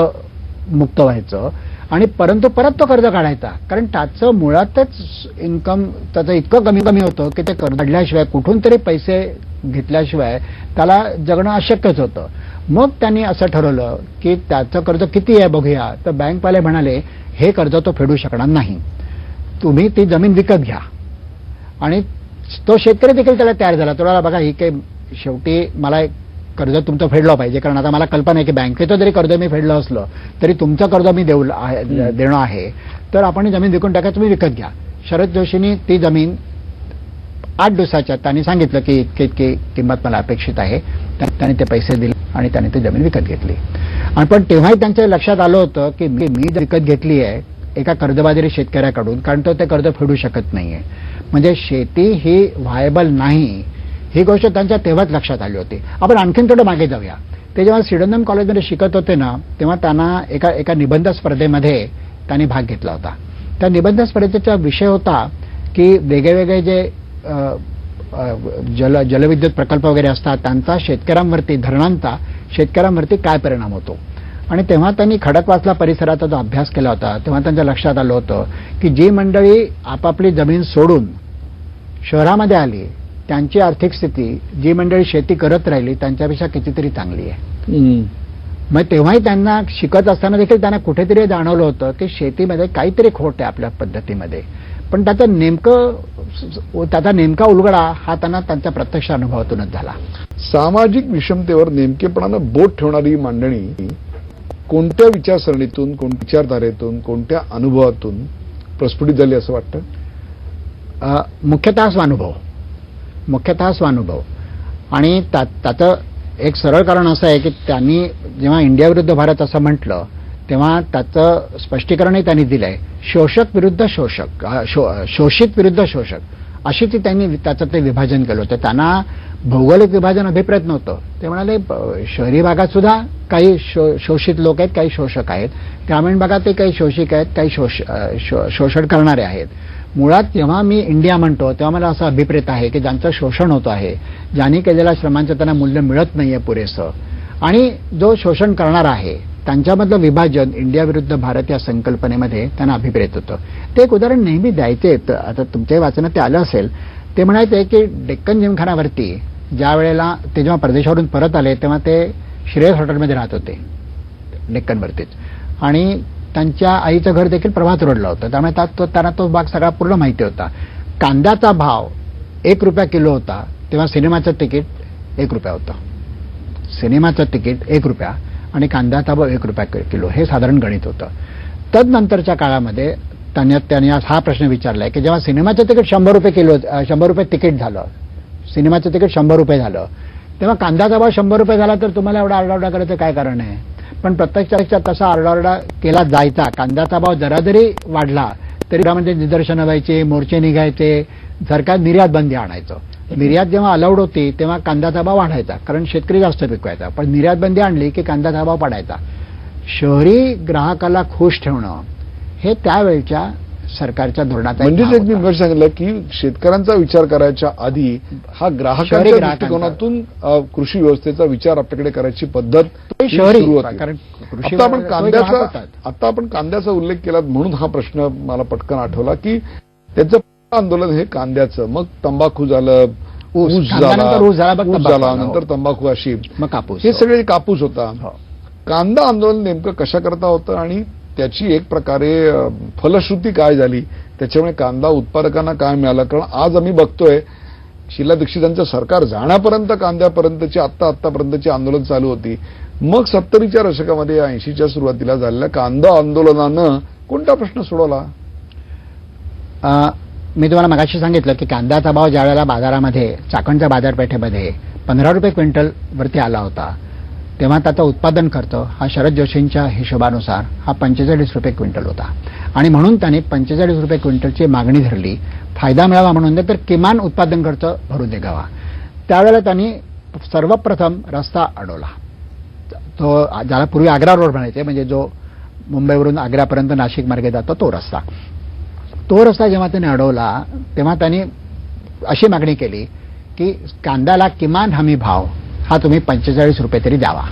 S2: मुक्त व्हायचं आणि परंतु परत तो कर्ज काढायचा. कारण त्याचं मुळातच इन्कम त्याचं इतकं कमी होतं की ते कर्ज काढल्याशिवाय कुठून तरी पैसे घेतल्याशिवाय त्याला जगणं अशक्यच होतं. मग त्यांनी असं ठरवलं की त्याचं कर्ज किती आहे बघूया. तर बँकवाले म्हणाले हे कर्ज तो फेडू शकणार नाही, तुम्ही ती जमीन विकत घ्या. आणि तो शेतकरी देखील त्याला तयार झाला. तुम्हाला बघा ही काही शेवटी मला कर्ज तुमचं फेडलं पाहिजे, कारण आता मला कल्पना आहे की बँकेचं जरी कर्ज मी फेडलं असलं तरी तुमचं कर्ज मी देणं आहे, तर आपण जमीन विकून टाका, तुम्ही विकत घ्या. शरद जोशींनी ती जमीन 8 दिवसाच्या त्यांनी सांगितलं की इतकी किंमत मला अपेक्षित आहे. त्यांनी ते पैसे दिले आणि त्यांनी ती जमीन विकत घेतली. आणि पण तेव्हाही त्यांच्या लक्षात आलं होतं की मी विकत घेतली आहे एका कर्जबाजारी शेतकऱ्याकडून, कारण तो ते कर्ज फेडू शकत नाहीये. म्हणजे शेती ही व्हायबल नाही ही गोष्ट त्यांच्या तेव्हाच लक्षात आली होती. आपण आणखीन थोडं मागे जाऊया. ते जेव्हा सिडनम कॉलेजमध्ये शिकत होते ना तेव्हा त्यांना एका निबंध स्पर्धेमध्ये त्यांनी भाग घेतला होता. त्या निबंध स्पर्धेचा विषय होता की वेगळे जे जलविद्युत प्रकल्प वगैरे असतात त्यांचा शेतकऱ्यांवरती, धरणांचा शेतकऱ्यांवरती काय परिणाम होतो. आणि तेव्हा त्यांनी खडकवासला परिसराचा जो अभ्यास केला होता तेव्हा त्यांच्या लक्षात आलं होतं की जी मंडळी आपापली जमीन सोडून शहरामध्ये आली त्यांची आर्थिक स्थिती जी मंडळी शेती करत राहिली त्यांच्यापेक्षा कितीतरी चांगली आहे. मग तेव्हाही त्यांना शिकत असताना देखील त्यांना कुठेतरी जाणवलं होतं की शेतीमध्ये काहीतरी खोट आहे आपल्या पद्धतीमध्ये. पण त्याचा नेमका उलगडा हा त्यांना त्यांच्या प्रत्यक्ष अनुभवातूनच झाला.
S1: सामाजिक विषमतेवर नेमकेपणानं बोट ठेवणारी मांडणी कोणत्या विचारसरणीतून, कोणत्या विचारधारेतून, कोणत्या अनुभवातून प्रस्फुटित झाली असं वाटतं?
S2: मुख्यतः स्वानुभव. आणि त्याचं एक सरळ कारण असं आहे की त्यांनी जेव्हा इंडिया विरुद्ध भारत असं म्हटलं तेव्हा त्याचं स्पष्टीकरणही त्यांनी दिलंय. शोषक विरुद्ध शोषक, शोषित विरुद्ध शोषक अशी त्यांनी त्याचं ते विभाजन केलं होतं. त्यांना भौगोलिक विभाजन अभिप्रेत नव्हतं. ते म्हणाले शहरी भागात सुद्धा काही शोषित लोक आहेत, काही शोषक आहेत. ग्रामीण भागातही काही शोषिक आहेत, काही शोषण करणारे आहेत. मुळात जेव्हा मी इंडिया म्हणतो तेव्हा मला असं अभिप्रेत आहे की ज्यांचं शोषण होतं आहे, ज्यांनी केलेल्या श्रमांचं त्यांना मूल्य मिळत नाहीये पुरेसं, आणि जो शोषण करणारा आहे त्यांच्यामधलं विभाजन इंडिया विरुद्ध भारत या संकल्पनेमध्ये त्यांना अभिप्रेत होतं. ते एक उदाहरण नेहमी द्यायचे. आता तुमच्या वाचनात ते आलं असेल. ते म्हणायचे की डेक्कन जिमखानावरती ज्या वेळेला ते जेव्हा परदेशावरून परत आले तेव्हा ते श्रेयस हॉटेलमध्ये राहत होते डेक्कनवरतीच, आणि त्यांच्या आईचं घर देखील प्रभात रोडला होतं. त्यामुळे त्यांना तो भाग सगळा पूर्ण माहिती होता. कांद्याचा भाव ₹1 किलो होता तेव्हा सिनेमाचं तिकीट ₹1 होतं. सिनेमाचं तिकीट ₹1 आणि कांद्याचा भाव ₹1 किलो हे साधारण गणित होतं. तदनंतरच्या काळामध्ये त्यांनी हा प्रश्न विचारलाय की जेव्हा सिनेमाचं तिकीट ₹100 तिकीट झालं, सिनेमाचं तिकीट ₹100 झालं, तेव्हा कांद्याचा भाव ₹100 झाला तर तुम्हाला एवढा आरडाओरडा करायचं काय कारण आहे? पण प्रत्यक्षात तसा आरडाओरडा केला जायचा. कांद्याचा भाव जरा जरी वाढला तरी त्यामध्ये निदर्शनं व्हायचे, मोर्चे निघायचे, सरकार निर्यात बंदी आणायचं. निर्यात जेव्हा अलाउड होती तेव्हा कांद्याचा भाव वाढायचा कारण शेतकरी जास्त पिकवायचा. पण निर्यात बंदी आणली की कांद्याचा भाव पडायचा. शहरी ग्राहकाला खुश ठेवणं हे त्यावेळच्या सरकारच्या धोरणाचा
S1: म्हणजेच एक मी सांगितलं की शेतकऱ्यांचा विचार करायच्या आधी हा ग्राहकांच्या दृष्टिकोनातून कृषी व्यवस्थेचा विचार आपल्याकडे करायची पद्धत
S2: शहरी
S1: सुरू होती.
S2: कारण
S1: आता आपण कांद्याचा उल्लेख केला म्हणून हा प्रश्न मला पटकन आठवला की त्याचं आंदोलन हे कांद्याचं, मग तंबाखू झालं, ऊस झाला, नंतर तंबाखू, अशी
S2: मग कापूस,
S1: हे सगळे कापूस होता. कांदा आंदोलन नेमकं कशा करता होतं आणि त्याची एक प्रकारे फलश्रुती काय झाली, त्याच्यामुळे कांदा उत्पादकांना काय मिळालं? कारण आज आम्ही बघतोय शीला दीक्षितांचं सरकार जाण्यापर्यंत कांद्यापर्यंतची आत्तापर्यंतची आंदोलन चालू होती. मग 70च्या दशकामध्ये 80च्या सुरुवातीला झालेल्या कांदा आंदोलनानं कोणता प्रश्न सोडवला?
S2: मी तुम्हाला मगाशी सांगितलं की कांद्याचा भाव ज्या वेळेला बाजारामध्ये, चाकणच्या बाजारपेठेमध्ये ₹15 क्विंटल वरती आला होता तेव्हा त्याचा उत्पादन खर्च हा शरद जोशींच्या हिशोबानुसार हा ₹45 क्विंटल होता. आणि म्हणून त्यांनी ₹45 क्विंटलची मागणी धरली. फायदा मिळावा म्हणून तर किमान उत्पादन खर्च भरून निघावा. त्यावेळेला त्यांनी सर्वप्रथम रस्ता अडवला, तो ज्याला पूर्वी आग्रा रोड म्हणायचे, म्हणजे जो मुंबईवरून आग्र्यापर्यंत नाशिक मार्गे जातो तो रस्ता. तो रस्ता जेव्हा त्यांनी अडवला तेव्हा त्यांनी अशी मागणी केली की कांद्याला किमान हमी भाव हा तुम्ही ₹45 तरी द्यावा.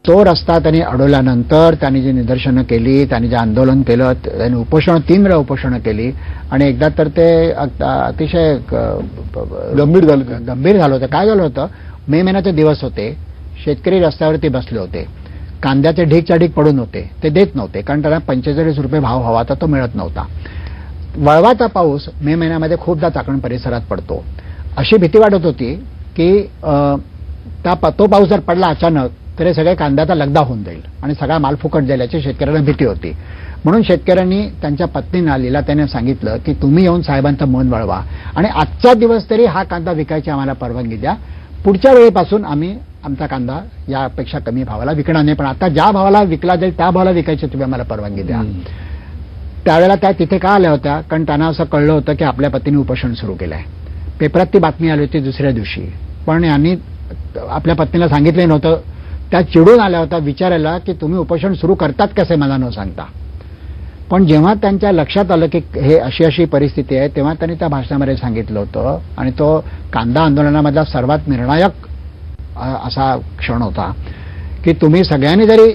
S2: तो रस्ता त्यांनी अडवल्यानंतर त्यांनी जी निदर्शनं केली, त्यांनी जे आंदोलन केलं, त्यांनी 3 वेळा उपोषणं केली आणि एकदा तर ते अतिशय गंभीर झालं होतं. काय झालं होतं, मे महिन्याचे दिवस होते, शेतकरी रस्त्यावरती बसले होते, कांद्याचे ढीकच्या ढीक पडून होते, ते देत नव्हते कारण त्यांना ₹45 भाव हवा तर तो मिळत नव्हता. वळवाचा पाऊस मे महिन्यामध्ये खूपदा चाकण परिसरात पडतो. अशी भीती वाटत होती की तो पाऊस जर पडला अचानक तर हे सगळे कांद्याचा लगदा होऊन जाईल आणि सगळा माल फुकट जाईल याची शेतकऱ्यांना भीती होती. म्हणून शेतकऱ्यांनी त्यांच्या पत्नींना लिहिला, त्याने सांगितलं की तुम्ही येऊन साहेबांचं मन वळवा आणि आजचा दिवस तरी हा कांदा विकायची आम्हाला परवानगी द्या. पुढच्या वेळेपासून आम्ही आमचा कांदा यापेक्षा कमी भावाला विकणार नाही, पण आता ज्या भावाला विकला जाईल त्या भावाला विकायची तुम्ही आम्हाला परवानगी द्या. त्यावेळेला त्या तिथे का आल्या होत्या, कारण त्यांना असं कळलं होतं की आपल्या पतीने उपोषण सुरू केलंय. पेपरात ती बातमी आली होती दुसऱ्या दिवशी, पण यांनी आपल्या पत्नीला सांगितलं नव्हतं. त्या चिडून आल्या होत्या विचारायला की तुम्ही उपोषण सुरू करतात कसे मला न सांगता. पण जेव्हा त्यांच्या लक्षात आलं की हे अशी अशी परिस्थिती आहे, तेव्हा त्यांनी त्या भाषणामध्ये सांगितलं होतं, आणि तो कांदा आंदोलनामधला सर्वात निर्णायक असा क्षण होता की तुम्ही सगळ्यांनी जरी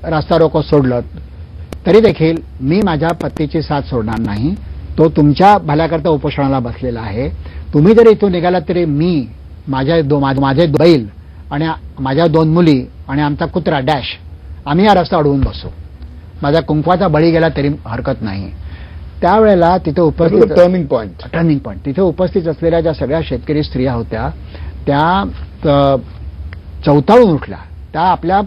S2: रास्ता रोको सोडलं तरी देखील मी माझ्या पत्नीची साथ सोडणार नाही. तो तुमच्या भल्याकरता उपोषणाला बसलेला आहे. तुम्ही जरी इथून निघालात तरी मी माझे बैल आणि माझ्या 2 मुली आणि आमचा कुत्रा डॅश आम्ही हा रस्ता अडवून बसू. माझा कुंकवाचा बळी गेला तरी हरकत नाही. त्यावेळेला तिथे उपस्थित
S1: टर्निंग पॉइंट
S2: तिथे उपस्थित असलेल्या ज्या सगळ्या शेतकरी स्त्रिया होत्या त्या चौथाळून उठल्या. त्या आपल्या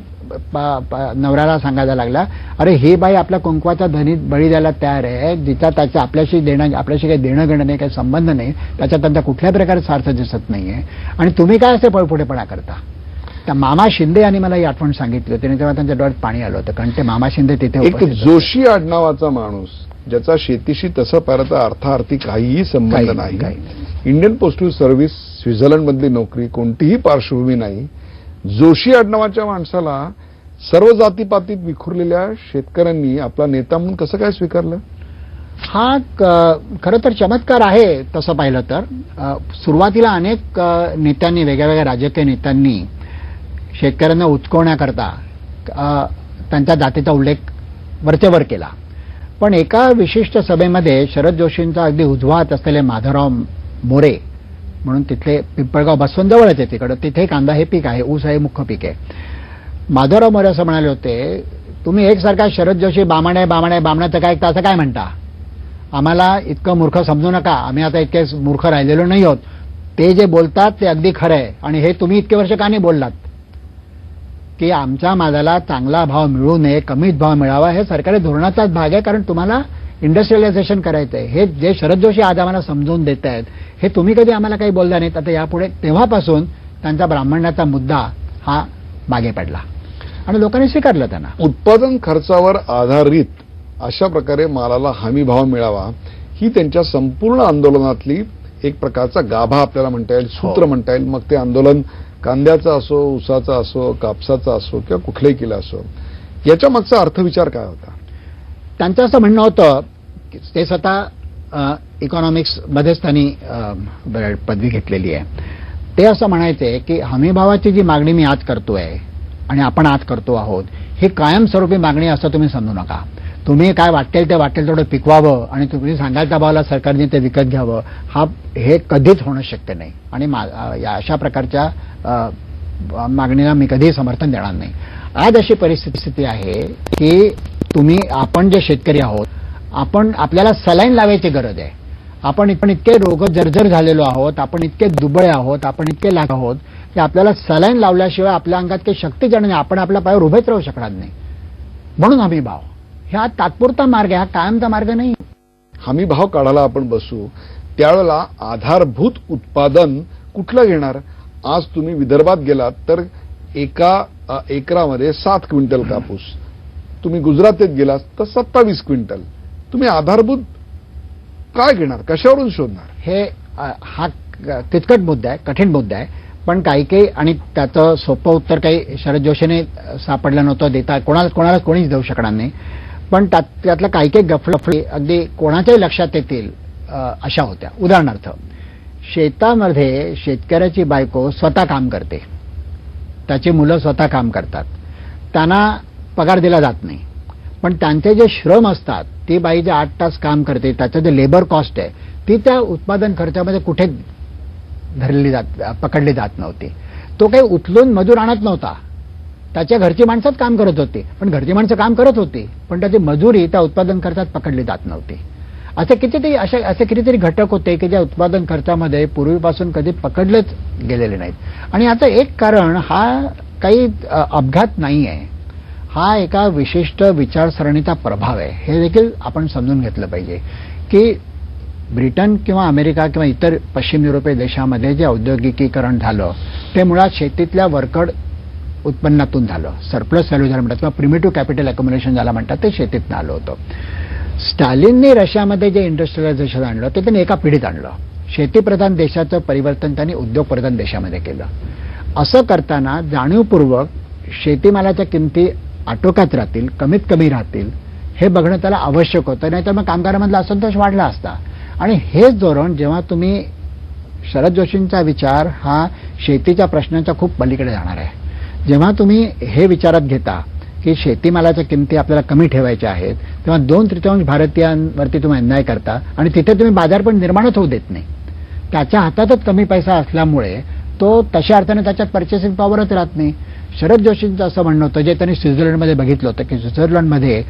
S2: नवऱ्याला सांगायला लागला, अरे ही बाई आपल्या कुंकवाचा बळी द्यायला तयार आहे, जिचा त्याचं आपल्याशी काही देणं घेणं नाही, काही संबंध नाही, त्याच्यात त्यांचा कुठल्याही प्रकारचा स्वार्थ दिसत नाहीये, आणि तुम्ही काय असे पळपुटेपणा करता. त्या मामा शिंदे यांनी मला ही आठवण सांगितली होती आणि तेव्हा त्यांच्या डोळ्यात पाणी आलं होतं, कारण ते मामा शिंदे तिथे
S1: एक जोशी आडनावाचा माणूस ज्याचा शेतीशी तसं पाहता अर्थार्थी काहीही संबंध नाही, इंडियन पोस्टल सर्व्हिस, स्वित्झर्लंडमधली नोकरी, कोणतीही पार्श्वभूमी नाही, जोशी आडनावाच्या माणसाला सर्व जातीपातीत विखुरलेल्या शेतकऱ्यांनी आपला नेता म्हणून कसं काय स्वीकारलं?
S2: हा खरं तर चमत्कार आहे तसं पाहिलं तर. सुरुवातीला अनेक नेत्यांनी, वेगळ्या राजकीय नेत्यांनी शेतकऱ्यांना उचकवण्याकरता त्यांच्या जातीचा उल्लेख वरचेवर केला. पण एका विशिष्ट सभेमध्ये शरद जोशींचा अगदी उजवात असलेले माधवराव मोरे म्हणून तिथले, पिंपळगाव बसवंतजवळच आहे तिकडं, तिथे कांदा हे पीक आहे, ऊस हे मुख्य पीक आहे. माधवराव मोरे असं म्हणाले होते, तुम्ही एकसारखा शरद जोशी बामण्याचं काय असं काय म्हणता? आम्हाला इतकं मूर्ख समजू नका, आम्ही आता इतके मूर्ख राहिलेलो नाही आहोत. ते जे बोलतात ते अगदी खरं आहे, आणि हे तुम्ही इतके वर्ष का नाही बोललात की आमच्या मालाला चांगला भाव मिळू नये, कमीच भाव मिळावा, हे सरकारी धोरणाचाच भाग आहे, कारण तुम्हाला इंडस्ट्रियलायझेशन करायचं आहे. हे जे शरद जोशी आज आम्हाला समजून देत आहेत, हे तुम्ही कधी आम्हाला काही बोलला नाहीत. आता यापुढे तेव्हापासून त्यांचा ब्राह्मण्याचा मुद्दा हा मागे पडला आणि लोकांनी स्वीकारलं त्यांना.
S1: उत्पादन खर्चावर आधारित अशा प्रकारे मालाला हमी भाव मिळावा ही त्यांच्या संपूर्ण आंदोलनातली एक प्रकारचा गाभा आपल्याला म्हणता येईल, सूत्र म्हणता येईल. मग ते आंदोलन कांद्याचं असो, ऊसाचा असो, कापसाचा असो किंवा कुठल्याही केला असो, याच्या मागचा अर्थविचार काय होता?
S2: त्यांचं असं म्हणणं होतं, ते स्वतः इकॉनॉमिक्समध्येच त्यांनी पदवी घेतलेली आहे. ते असं म्हणायचे की हमीभावाची जी मागणी मी आज करतोय आणि आपण आज करतो आहोत, ही कायमस्वरूपी मागणी असं तुम्ही समजू नका. तुम्ही काय वाटेल तेवढं पिकवावं आणि तुम्ही सांगाल त्या भावाला सरकारने ते विकत घ्यावं, हे कधीच होणं शक्य नाही, आणि अशा प्रकारच्या मागणीला मी कधीही समर्थन देणार नाही. आज अशी परिस्थिती आहे की आपण जे शेतकरी आहोत, आपल्याला सलाईन लावायची गरज आहे. आपण इतके रोग जर्जर झालेलो आहोत, आपण इतके दुबळे आहोत, आपण इतके लाख आहोत की आपल्याला सलाईन लावल्याशिवाय आपल्या अंगात काही शक्ती जाणार नाही, आपण आपल्या पायावर उभेच राहू शकणार नाही. म्हणून हमी भाव हा तात्पुरता मार्ग आहे, हा कायमचा मार्ग नाही.
S1: हमी भाव काढायला आपण बसू त्यावेळेला आधारभूत उत्पादन कुठलं घेणार? आज तुम्ही विदर्भात गेलात तर एका एकरामध्ये 7 क्विंटल कापूस, तुम्ही गुजरातेत गेलात तर 27 क्विंटल. तुम्ही आधारभूत काय घेणार, कशावरून शोधणार?
S2: हा किचकट मुद्दा आहे, कठीण मुद्दा आहे. पण काही आणि त्याचं सोपं उत्तर काही शरद जोशीने सापडलं नव्हतं देता, कोणीच देऊ शकणार नाही. पण त्यातलं काही गफलफडी अगदी कोणाच्याही लक्षात येतील अशा होत्या. उदाहरणार्थ, शेतामध्ये शेतकऱ्याची बायको स्वतः काम करते, त्याची मुलं स्वतः काम करतात, त्यांना पगार दिला जात नाही. पण त्यांचे जे श्रम असतात, ती बाई जे 8 तास काम करते, त्याचं जे लेबर कॉस्ट आहे, ती त्या उत्पादन खर्चामध्ये कुठे पकडली जात नव्हती. तो काही उचलून मजूर आणत नव्हता, त्याच्या घरची माणसंच काम करत होती. पण घरची माणसं काम करत होती, पण त्याची मजुरी त्या उत्पादन खर्चात पकडली जात नव्हती. असे कितीतरी घटक होते की ज्या उत्पादन खर्चामध्ये पूर्वीपासून कधी पकडलेच गेलेले नाहीत. आणि आता एक कारण हा काही अपघात नाही आहे, हा एका विशिष्ट विचारसरणीचा प्रभाव आहे. हे देखील आपण समजून घेतलं पाहिजे की ब्रिटन किंवा अमेरिका किंवा इतर पश्चिम युरोपीय देशामध्ये जे औद्योगिकीकरण झालं ते मुळात शेतीतल्या वरकड उत्पन्नातून झालं, सरप्लस व्हॅल्यू झालं म्हणतात, किंवा प्रिमिटिव्ह कॅपिटल अकोमोडेशन झालं म्हणतात, ते शेतीतनं आलं होतं. स्टॅलिनने रशियामध्ये जे इंडस्ट्रियलायझेशन आणलं ते त्यांनी एका पिढीत आणलं. शेतीप्रधान देशाचं परिवर्तन त्यांनी उद्योगप्रधान देशामध्ये केलं. असं करताना जाणीवपूर्वक शेतीमालाच्या किमती आटोक्यात राहतील, कमीत कमी राहतील, हे बघणं त्याला आवश्यक होतं, नाहीतर मग कामगारांमधला असंतोष वाढला असता. आणि हेच धोरण जेव्हा तुम्ही शरद जोशींचा विचार हा शेतीच्या प्रश्नांच्या खूप पलीकडे जाणार आहे. जेव्हा तुम्ही हे विचारात घेता की शेतीमालाच्या किमती आपल्याला कमी ठेवायच्या आहेत, तेव्हा 2/3 भारतीयांवरती तुम्ही अन्याय करता आणि तिथे तुम्ही बाजारपेठ निर्माणच होऊ देत नाही. त्याच्या हातातच कमी पैसा असल्यामुळे तो तशा अर्थाने त्याच्यात पर्चेसिंग पॉवरच राहत नाही. शरद जोशींचं असं म्हणणं होतं, जे त्यांनी स्वित्झर्लंडमध्ये बघितलं होतं, की स्वित्झर्लंडमध्ये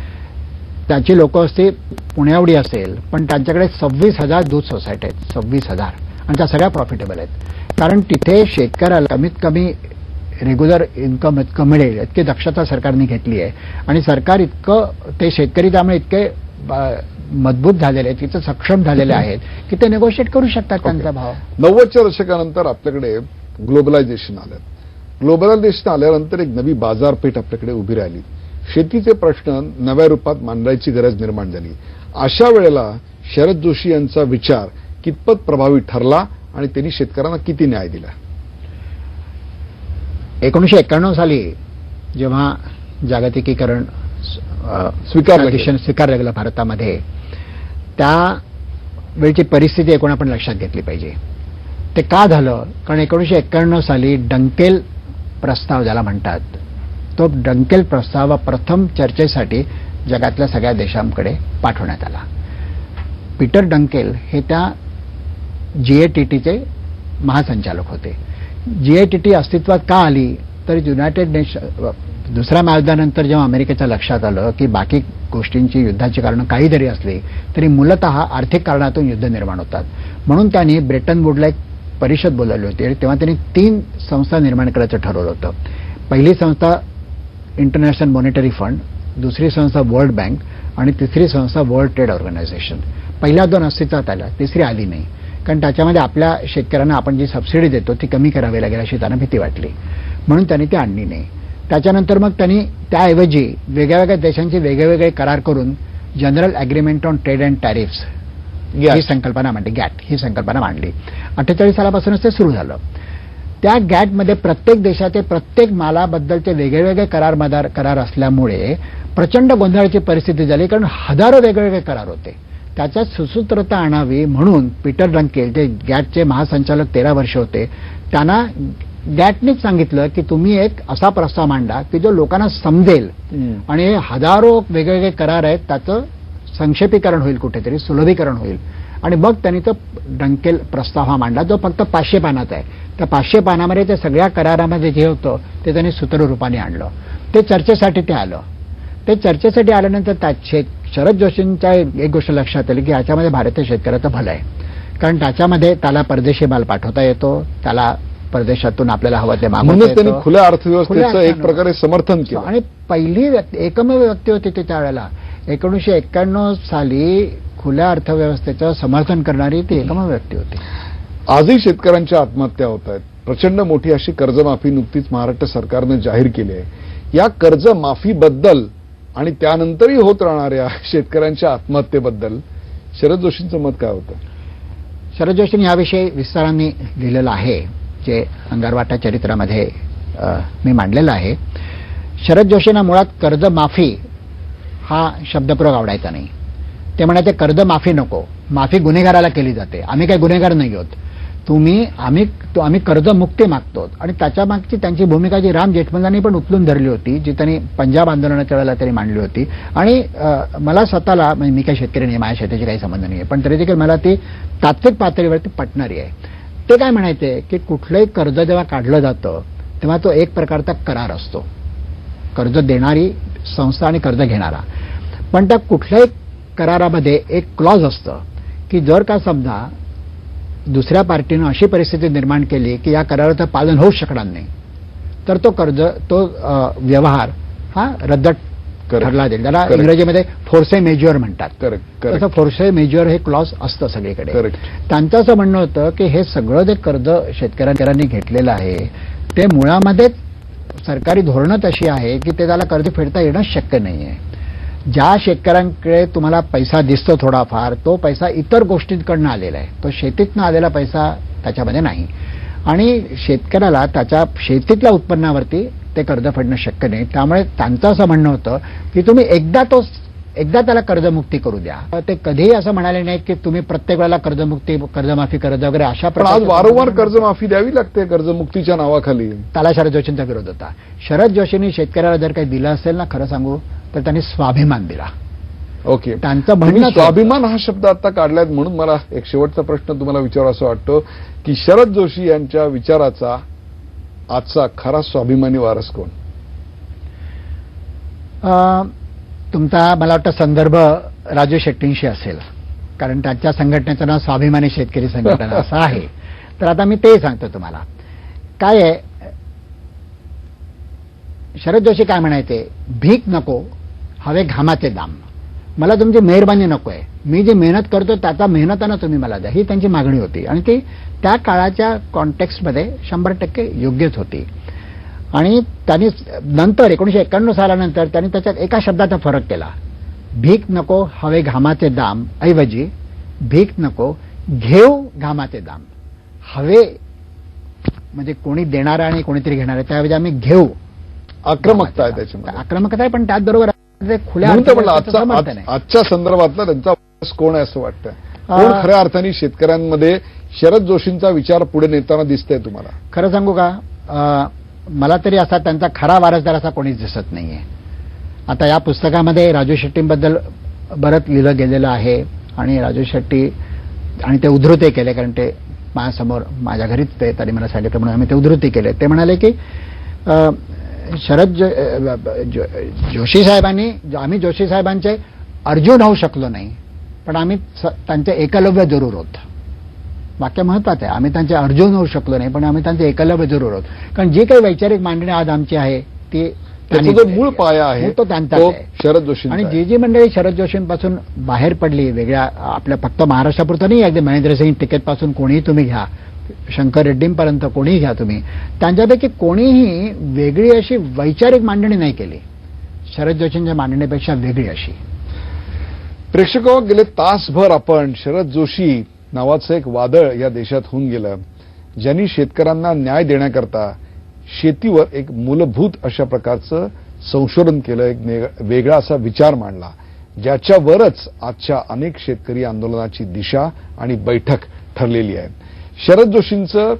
S2: त्याची लोकं असती पुण्यावडी असेल, पण त्यांच्याकडे 26,000 दूध सोसायटी आहेत, 26,000, आणि त्या सगळ्या प्रॉफिटेबल आहेत. कारण तिथे शेतकऱ्याला कमीत कमी रेग्युलर इन्कम इतकं मिळेल इतकी दक्षता सरकारने घेतली आहे. आणि सरकार इतकं ते शेतकरी त्यामुळे इतके मजबूत झालेले आहेत, इतके सक्षम झालेले आहेत की ते नेगोशिएट करू शकतात त्यांचा भाव.
S1: 90च्या दशकानंतर आपल्याकडे ग्लोबलायझेशन आलं. ग्लोबलायझेशन आल्यानंतर एक नवी बाजारपेठ आपल्याकडे उभी राहिली. शेतीचे प्रश्न नव्या रूपात मांडायची गरज निर्माण झाली. अशा वेळेला शरद जोशी यांचा विचार कितपत प्रभावी ठरला आणि त्यांनी शेतकऱ्यांना किती न्याय दिला?
S2: 1991 साली जेव्हा जागतिकीकरण स्वीकारलं गेलं भारतामध्ये, त्या वेळची परिस्थिती एकूण आपण लक्षात घेतली पाहिजे. ते का झालं? कारण 1991 साली डंकेल प्रस्ताव ज्याला म्हणतात, तो डंकेल प्रस्ताव प्रथम चर्चेसाठी जगातल्या सगळ्या देशांकडे पाठवण्यात आला. पीटर डंकेल हे त्या GATTचे महासंचालक होते. GATT अस्तित्वात का आली? तर युनायटेड नेशन दुसऱ्या महायुद्धानंतर जेव्हा अमेरिकेच्या लक्षात आलं की बाकी गोष्टींची युद्धाची कारणं काही जरी असली तरी मूलतः आर्थिक कारणातून युद्ध निर्माण होतात, म्हणून त्यांनी ब्रेटन वूडला एक परिषद बोलावली होती आणि तेव्हा त्यांनी 3 संस्था निर्माण करायचं ठरवलं होतं. पहिली संस्था इंटरनॅशनल मॉनिटरी फंड, दुसरी संस्था वर्ल्ड बँक आणि तिसरी संस्था वर्ल्ड ट्रेड ऑर्गनायझेशन. पहिल्या 2 अस्तित्वात आल्या, तिसरी आली नाही, कारण त्याच्यामध्ये आपल्या शेतकऱ्यांना आपण जी सबसिडी देतो ती कमी करावी लागेल अशी त्यांना भीती वाटली, म्हणून त्यांनी ती आणली नाही. त्याच्यानंतर मग त्यांनी त्याऐवजी वेगळ्या देशांचे वेगवेगळे करार करून general agreement on trade and tariffs ही संकल्पना मांडली, गॅट ही संकल्पना मांडली. 48 सालापासूनच ते सुरू झालं. त्या गॅटमध्ये प्रत्येक देशाचे प्रत्येक मालाबद्दलचे वेगवेगळे करार असल्यामुळे प्रचंड गोंधळाची परिस्थिती झाली, कारण हजारो वेगवेगळे करार होते. त्याच्यात सुसूत्रता आणावी म्हणून पीटर डंकेल, जे गॅटचे महासंचालक 13 वर्ष होते, त्यांना गॅटनेच सांगितलं की तुम्ही एक असा प्रस्ताव मांडा की जो लोकांना समजेल आणि हजारो वेगवेगळे करार आहेत त्याचं संक्षेपीकरण होईल, कुठेतरी सुलभीकरण होईल. आणि मग त्यांनी तो डंकेल प्रस्ताव हा मांडला, जो फक्त 500 पानाचा आहे. त्या 500 पानामध्ये त्या सगळ्या करारामध्ये जे होतं ते त्यांनी सूत्ररूपाने आणलं. ते चर्चेसाठी ते आलं. ते चर्चेसाठी आल्यानंतर शरद जोशींच्या एक गोष्ट लक्षात आली की याच्यामध्ये भारतीय शेतकऱ्याचं भलं आहे, कारण त्याच्यामध्ये त्याला परदेशी माल पाठवता येतो, त्याला परदेशातून आपल्याला हवं ते मागवता
S1: म्हणून
S2: येतं.
S1: त्यांनी खुल्या अर्थव्यवस्थेचं एक प्रकारे समर्थन केलं.
S2: आणि पहिली एकमेव व्यक्ती होती ती त्यावेळेला 1991 साली खुल्या अर्थव्यवस्थेचं समर्थन करणारी ती एकमेव व्यक्ती होती.
S1: आजही शेतकऱ्यांच्या आत्महत्या होत आहेत. प्रचंड मोठी अशी कर्जमाफी नुकतीच महाराष्ट्र सरकारनं जाहीर केली आहे. या कर्जमाफीबद्दल आणि त्यानंतरही होत राहणाऱ्या शेतकऱ्यांच्या आत्महत्येबद्दल शरद जोशींचं मत काय होतं?
S2: शरद जोशींनी याविषयी विस्ताराने लिहिलेलं आहे, जे अंगारवाटा चरित्रामध्ये मी मांडलेलं आहे. शरद जोशींना मुळात कर्जमाफी हा शब्दप्रयोग आवडायचा नाही. ते म्हणायचे कर्जमाफी नको, माफी गुन्हेगाराला केली जाते, आम्ही काही गुन्हेगार नाही आहोत, आम्ही कर्जमुक्ती मागतो. आणि त्याच्या मागची त्यांची भूमिका जी राम जेठमलानी पण उचलून धरली होती, जी त्यांनी पंजाब आंदोलनाच्या वेळेला त्यांनी मांडली होती. आणि मला स्वतःला, म्हणजे मी काही शेतकरी नाही, माझ्या शेतीची काही संबंध नाही आहे, पण तरी देखील मला ती तात्विक पातळीवरती पटणारी आहे. ते काय म्हणायचे की कुठलंही कर्ज जेव्हा काढलं जातं तेव्हा तो एक प्रकारचा करार असतो, कर्ज देणारी संस्था आणि कर्ज घेणारा. पण त्या कुठल्याही करारामध्ये एक क्लॉज असतं की जर का समजा दुसऱ्या पार्टीनं अशी परिस्थिती निर्माण केली की या कराराचं पालन होऊ शकणार नाही, तर तो व्यवहार हा रद्द ठरला जाईल. त्याला इंग्रजीमध्ये फोर्से मेज्युअर म्हणतात. तसं फोर्से मेज्युअर हे क्लॉज असतं सगळीकडे. त्यांचं असं म्हणणं होतं की हे सगळं जे कर्ज शेतकऱ्यांनी घेतलेलं आहे ते मुळामध्येच सरकारी धोरणच अशी आहे की ते त्याला कर्ज फेडता येणं शक्य नाहीये. ज्या शेतकऱ्यांकडे तुम्हाला पैसा दिसतो थोडाफार, तो पैसा इतर गोष्टींकडनं आलेला आहे, तो शेतीतनं आलेला पैसा त्याच्यामध्ये नाही. आणि शेतकऱ्याला त्याच्या शेतीतल्या उत्पन्नावरती ते कर्ज फेडणं शक्य नाही. त्यामुळे त्यांचं असं म्हणणं होतं की तुम्ही एकदा तो एकदा त्याला कर्जमुक्ती करू द्या. ते कधीही असं म्हणाले नाहीत की तुम्ही प्रत्येक वेळेला कर्जमाफी करत वगैरे अशा
S1: पण आज वारंवार कर्जमाफी द्यावी लागते कर्जमुक्तीच्या नावाखाली.
S2: त्याला शरद जोशींचा विरोध होता. शरद जोशींनी शेतकऱ्याला जर काही दिलं असेल ना, खरं सांगू तर त्यांनी स्वाभिमान दिला.
S1: ओके,
S2: त्यांचं
S1: तुम्ही
S2: म्हणणं
S1: स्वाभिमान हा शब्द आता काढलाय म्हणून मला एक शेवटचा प्रश्न तुम्हाला विचारावा वाटतो की शरद जोशी यांच्या विचाराचा आजचा खरा स्वाभिमानी वारस कोण?
S2: तुमचा मला वाटतं संदर्भ राजू शेट्टींशी असेल, कारण त्यांच्या संघटनेचं नाव स्वाभिमानी शेतकरी संघटना असं आहे. तर आता मी ते सांगतो तुम्हाला. काय आहे, शरद जोशी काय म्हणायचे, भीक नको हवे घामाचे दाम. मला तुमची मेहरबानी नकोय, मी जी मेहनत करतो त्याचा मेहनतानं तुम्ही मला द्या, ही त्यांची मागणी होती. आणि ती त्या काळाच्या कॉन्टेक्स्टमध्ये 100% योग्यच होती. आणि त्यांनी नंतर 1991 सालानंतर त्यांनी त्याच्यात एका शब्दाचा फरक केला. भीक नको हवे घामाचे दाम ऐवजी भीक नको घेऊ घामाचे दाम. हवे म्हणजे कोणी देणारा आणि कोणीतरी घेणार आहे, त्याऐवजी आम्ही घेऊ.
S1: आक्रमकता आहे त्याच्यामध्ये.
S2: आक्रमकता आहे, पण त्याचबरोबर खुल्या
S1: म्हणून तर म्हणलं
S2: अर्थव्यवस्थेचं समर्थन आहे.
S1: आजच्या संदर्भातला त्यांचा वारस कोण आहे असं वाटतं? कोण खऱ्या अर्थाने शेतकऱ्यांमध्ये शरद जोशींचा विचार पुढे नेताना दिसतंय तुम्हाला?
S2: खरं सांगू का, मला तरी असा त्यांचा खरा वारसदार असा कोणीच दिसत नाहीये. आता या पुस्तकामध्ये राजू शेट्टींबद्दल बरंच लिहिलं गेलेलं आहे आणि राजू शेट्टी आणि ते उद्धृतही केले, कारण ते माझ्यासमोर माझ्या घरीच ते त्यांनी मला सांगितलं म्हणून आम्ही ते उद्धृती केले. ते म्हणाले की जोशी साहेबांनी, आम्ही जोशी साहेबांचे अर्जुन होऊ शकलो नाही, पण आम्ही त्यांचे एकलव्य जरूर होत. वाक्य महत्वाचं आहे. आम्ही त्यांचे अर्जुन होऊ शकलो नाही, पण आम्ही त्यांचे एकलव्य जरूर होत. कारण जी काही वैचारिक मांडणी आज आमची आहे ती
S1: जो मूळ पाया आहे
S2: तो त्यांचा
S1: शरद जोशी.
S2: आणि जी मंडळी शरद जोशींपासून बाहेर पडली, वेगळ्या आपल्या फक्त महाराष्ट्रापुरतं नाही, अगदी महेंद्रसिंग टिकेतपासून कोणीही तुम्ही घ्या, शंकर रेड्डींपर्यंत कोणीही घ्या तुम्ही, त्यांच्यापैकी कोणीही वेगळी अशी वैचारिक मांडणी नाही केली शरद जोशींच्या मांडणीपेक्षा वेगळी अशी.
S1: प्रेक्षको, गेले तासभर आपण शरद जोशी नावाचं एक वादळ या देशात होऊन गेलं, ज्यांनी शेतकऱ्यांना न्याय देण्याकरता शेतीवर एक मूलभूत अशा प्रकारचं संशोधन केलं, एक वेगळा असा विचार मांडला, ज्याच्यावरच आजच्या अनेक शेतकरी आंदोलनाची दिशा आणि बैठक ठरलेली आहे. शरद जोशींचं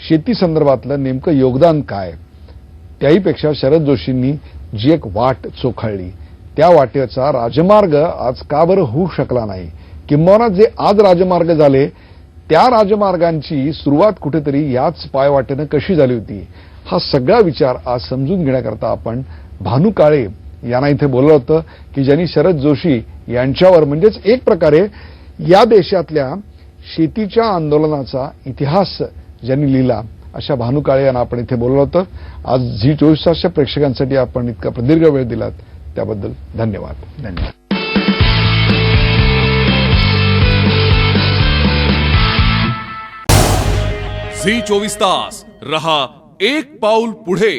S1: शेती संदर्भातलं नेमकं योगदान काय, त्याहीपेक्षा शरद जोशींनी जी एक वाट चोखाळली त्या वाटेचा राजमार्ग आज का बरं होऊ शकला नाही, किंबहुना जे आज राजमार्ग झाले त्या राजमार्गांची सुरुवात कुठेतरी याच पायवाटेनं कशी झाली होती, हा सगळा विचार आज समजून घेण्याकरता आपण भानू काळे यांना इथे बोललं होतं, की ज्यांनी शरद जोशी यांच्यावर म्हणजेच एक प्रकारे या देशातल्या शेतीच्या आंदोलनाचा इतिहास ज्यांनी लिहिला, अशा भानू काळे यांना आपण इथे बोललं होतं. आज झी24 तासच्या प्रेक्षकांसाठी आपण इतका प्रदीर्घ वेळ दिलात त्याबद्दल धन्यवाद.
S2: धन्यवाद.
S3: झी24 तास रहा एक पाऊल पुढे.